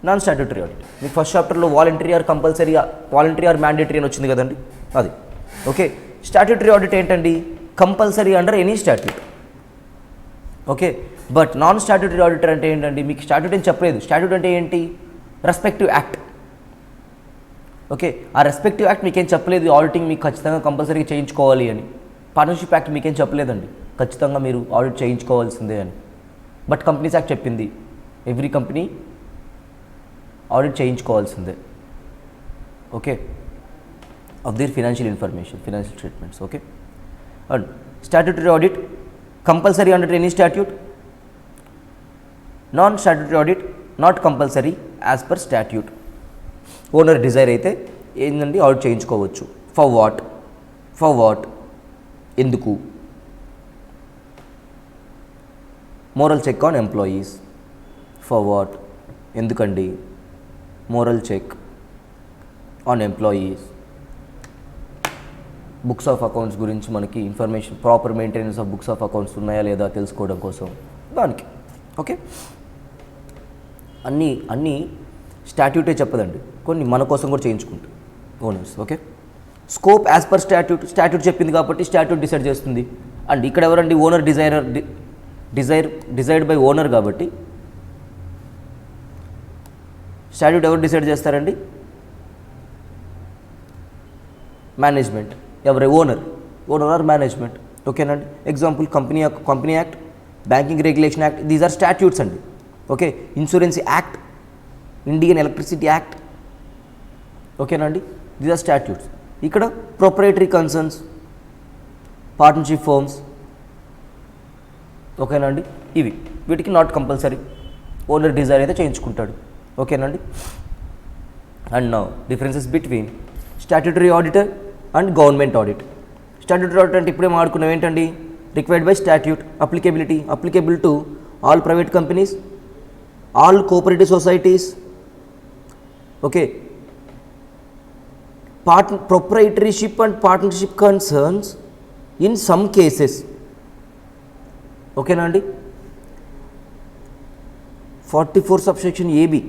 non statutory audit. మీకు ఫస్ట్ చాప్టర్లో voluntary or compulsory, voluntary or mandatory అని వచ్చింది కదండి, అది. ఓకే, స్టాట్యూటరీ ఆడిట్ ఏంటండి, compulsory under any statute. Okay, but non statutory auditor అంటే ఏంటండి, మీకు స్టాట్యూట్ అని చెప్పలేదు. స్టాట్యూట్ అంటే ఏంటి, రెస్పెక్టివ్ యాక్ట్. ఓకే, ఆ రెస్పెక్టివ్ యాక్ట్ మీకేం చెప్పలేదు ఆడిటింగ్ మీకు ఖచ్చితంగా కంపల్సరీగా చేయించుకోవాలి అని. పార్ట్నర్షిప్ యాక్ట్ మీకేం చెప్పలేదండి ఖచ్చితంగా మీరు ఆడిట్ చేయించుకోవాల్సిందే అని. బట్ కంపెనీస్ యాక్ట్ చెప్పింది ఎవ్రీ కంపెనీ ఆడిట్ చేయించుకోవాల్సిందే. Okay, of their financial information, financial statements. Okay, and statutory audit compulsory under any statute. Non statutory audit not compulsory as per statute. Owner desire అయితే ఏంటండి audit చేయించుకోవచ్చు. For what ఎందుకు. Moral check on employees. For what ఎందుకండి. Moral check on employees. Books of accounts గురించి మనకి information, proper maintenance of books of accounts ఉన్నాయా లేదా తెలుసుకోవడం కోసం దానికి. ఓకే, అన్నీ స్టాట్యూటే చెప్పదండి, కొన్ని మన కోసం కూడా చేయించుకుంటాం owners. Okay, scope as per statute చెప్పింది కాబట్టి స్టాట్యూట్ డిసైడ్ చేస్తుంది. అండ్ ఇక్కడ ఎవరండి, ఓనర్ డిజైర్డ్ బై ఓనర్ కాబట్టి స్టాట్యూట్ ఎవరు డిసైడ్ చేస్తారండి, మేనేజ్మెంట్. ఎవరే, ఓనర్ ఆర్ మేనేజ్మెంట్. ఓకేనండి. Example company act, banking regulation act, these are statutes అండి. Okay, insurance act, Indian electricity act. ఓకేనండి, దీస్ ఆర్ స్టాట్యూట్స్. ఇక్కడ ప్రొపరేటరీ కన్సర్న్స్, పార్ట్నర్షిప్ ఫర్మ్స్. ఓకేనండి, ఇవి వీటికి నాట్ కంపల్సరీ, ఓనర్ డిజైర్ అయితే చేయించుకుంటాడు. ఓకేనండి. And now differences between statutory auditor and government audit. Statutory audit అంటే ఇప్పుడే మాట్లాడుకున్నాం ఏంటండి, required by statute, applicable to all private companies, all cooperative societies. Okay, proprietoryship and partnership concerns in some cases. ఓకేనా అండి. 44 subsection AB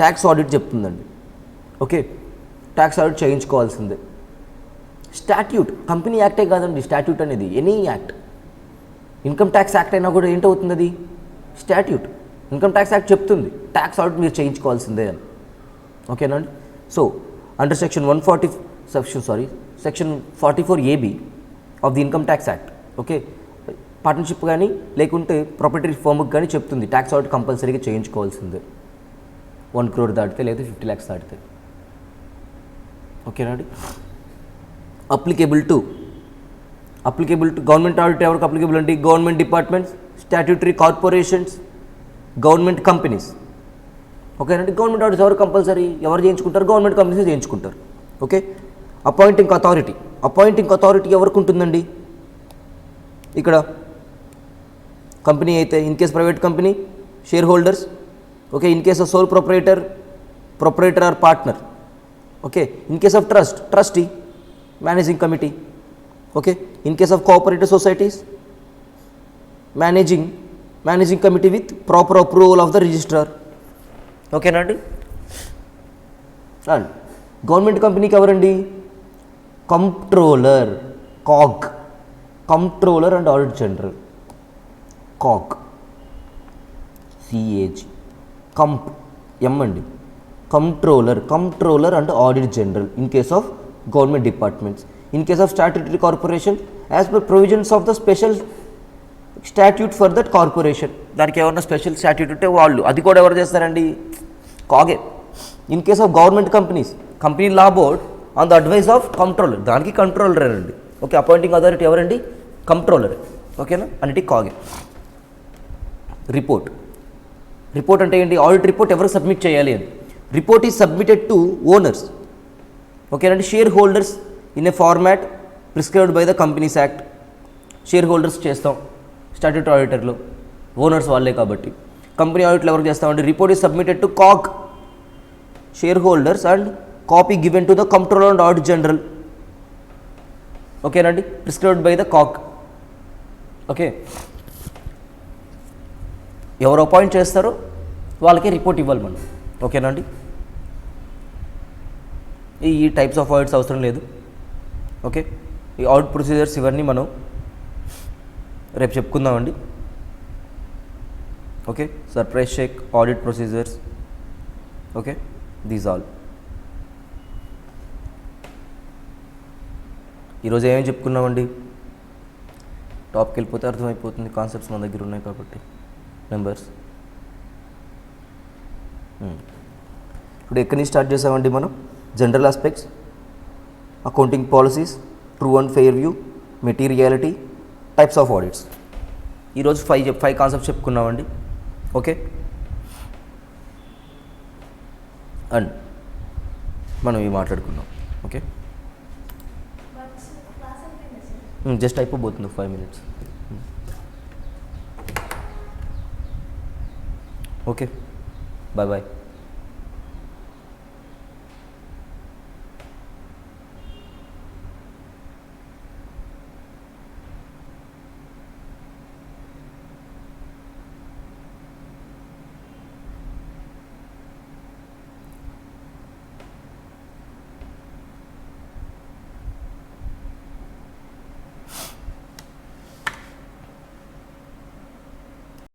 tax audit చెప్తుందండి. Okay, tax audit చేయించుకోవాల్సిందే. Statute company యాక్టే కాదండి, స్టాట్యూట్ అనేది any act. Income tax act అయినా కూడా ఏంటవుతుంది, అది స్టాట్యూట్. ఇన్కమ్ ట్యాక్స్ యాక్ట్ చెప్తుంది ట్యాక్స్ ఆడిట్ మీరు చేయించుకోవాల్సిందే అని. ఓకేనండి. So under section 44 AB of the income tax act. Okay, partnership కానీ లేకుంటే ప్రాపర్టీ ఫర్మ్కి కానీ చెప్తుంది ట్యాక్స్ ఆడిట్ కంపల్సరీగా చేయించుకోవాల్సిందే, 1 crore దాటితే లేదా 50 lakhs దాటితే. ఓకేనండి. అప్లికేబుల్ టు గవర్నమెంట్ ఆడిట్ ఎవరికి అప్లికేబుల్ అండి, government departments, statutory corporations, government companies. ఓకేనండి, గవర్నమెంట్ ఆడిట్స్ ఎవరు కంపల్సరీ, ఎవరు చేయించుకుంటారు, గవర్నమెంట్ కంపెనీస్ చేయించుకుంటారు. ఓకే, అపాయింటింగ్ అథారిటీ ఎవరికి ఉంటుందండి, ఇక్కడ కంపెనీ అయితే in case private company share holders. Okay, in case of sole proprietor or partner. Okay, in case of trustee, managing committee. Okay, in case of cooperative societies, managing committee with proper approval of the registrar. ఓకేనండి. And government కంపెనీకి ఎవరండి, controller, controller and audit general, CAG, M అండి, controller and audit general in case of government departments. In case of statutory corporation as per provisions of the special statute for that corporation. దానికి ఎవరైనా special statute ఉంటే వాళ్ళు, అది కూడా ఎవరు చేస్తారండి, కాగే. In case of government company law board on the advice of controller, దానికి కంట్రోలర్ అండి. ఓకే, అపాయింటింగ్ అథారిటీ ఎవరండి, కంట్రోలర్. ఓకేనా, అన్నిటికీ కాగే. రిపోర్ట్ అంటే ఏంటి, ఆడిట్ రిపోర్ట్ ఎవరు సబ్మిట్ చేయాలి అని. Report is submitted to owners. ఓకేనండి, shareholders in a format prescribed by the companies act. Shareholders చేస్తాం స్టాట్యూటరీ ఆడిటర్లో, ఓనర్స్ వాళ్ళే కాబట్టి. కంపెనీ ఆడిట్లో ఎవరికి చేస్తామంటే report is submitted to shareholders and copy given to the controller and audit general. ఓకేనండి, prescribed by the okay, ఎవరు appoint చేస్తారో వాళ్ళకి రిపోర్ట్ ఇవ్వాలి మనం. ఓకేనండి, ఈ టైప్స్ ఆఫ్ ఆడిట్స్ అవసరం లేదు. ఓకే, ఈ ఆడిట్ ప్రొసీజర్స్ ఇవన్నీ మనం రేపు చెప్పుకుందామండి. Okay, surprise check, audit procedures. Okay, these all. ఈరోజు ఏమేమి చెప్పుకున్నామండి, టాప్కి వెళ్ళిపోతే అర్థమైపోతుంది, కాన్సెప్ట్స్ మన దగ్గర ఉన్నాయి కాబట్టి. నెంబర్స్ ఇప్పుడు ఎక్కడి నుంచి స్టార్ట్ చేసామండి మనం, general aspects, accounting policies, true and fair view, materiality, types of audits. ఈరోజు 5 కాన్సెప్ట్స్ చెప్పుకున్నామండి. ఓకే, అండ్ మనం ఇవి మాట్లాడుకున్నాం. ఓకే, జస్ట్ అయిపోబోతుంది 5 minutes. Okay, bye.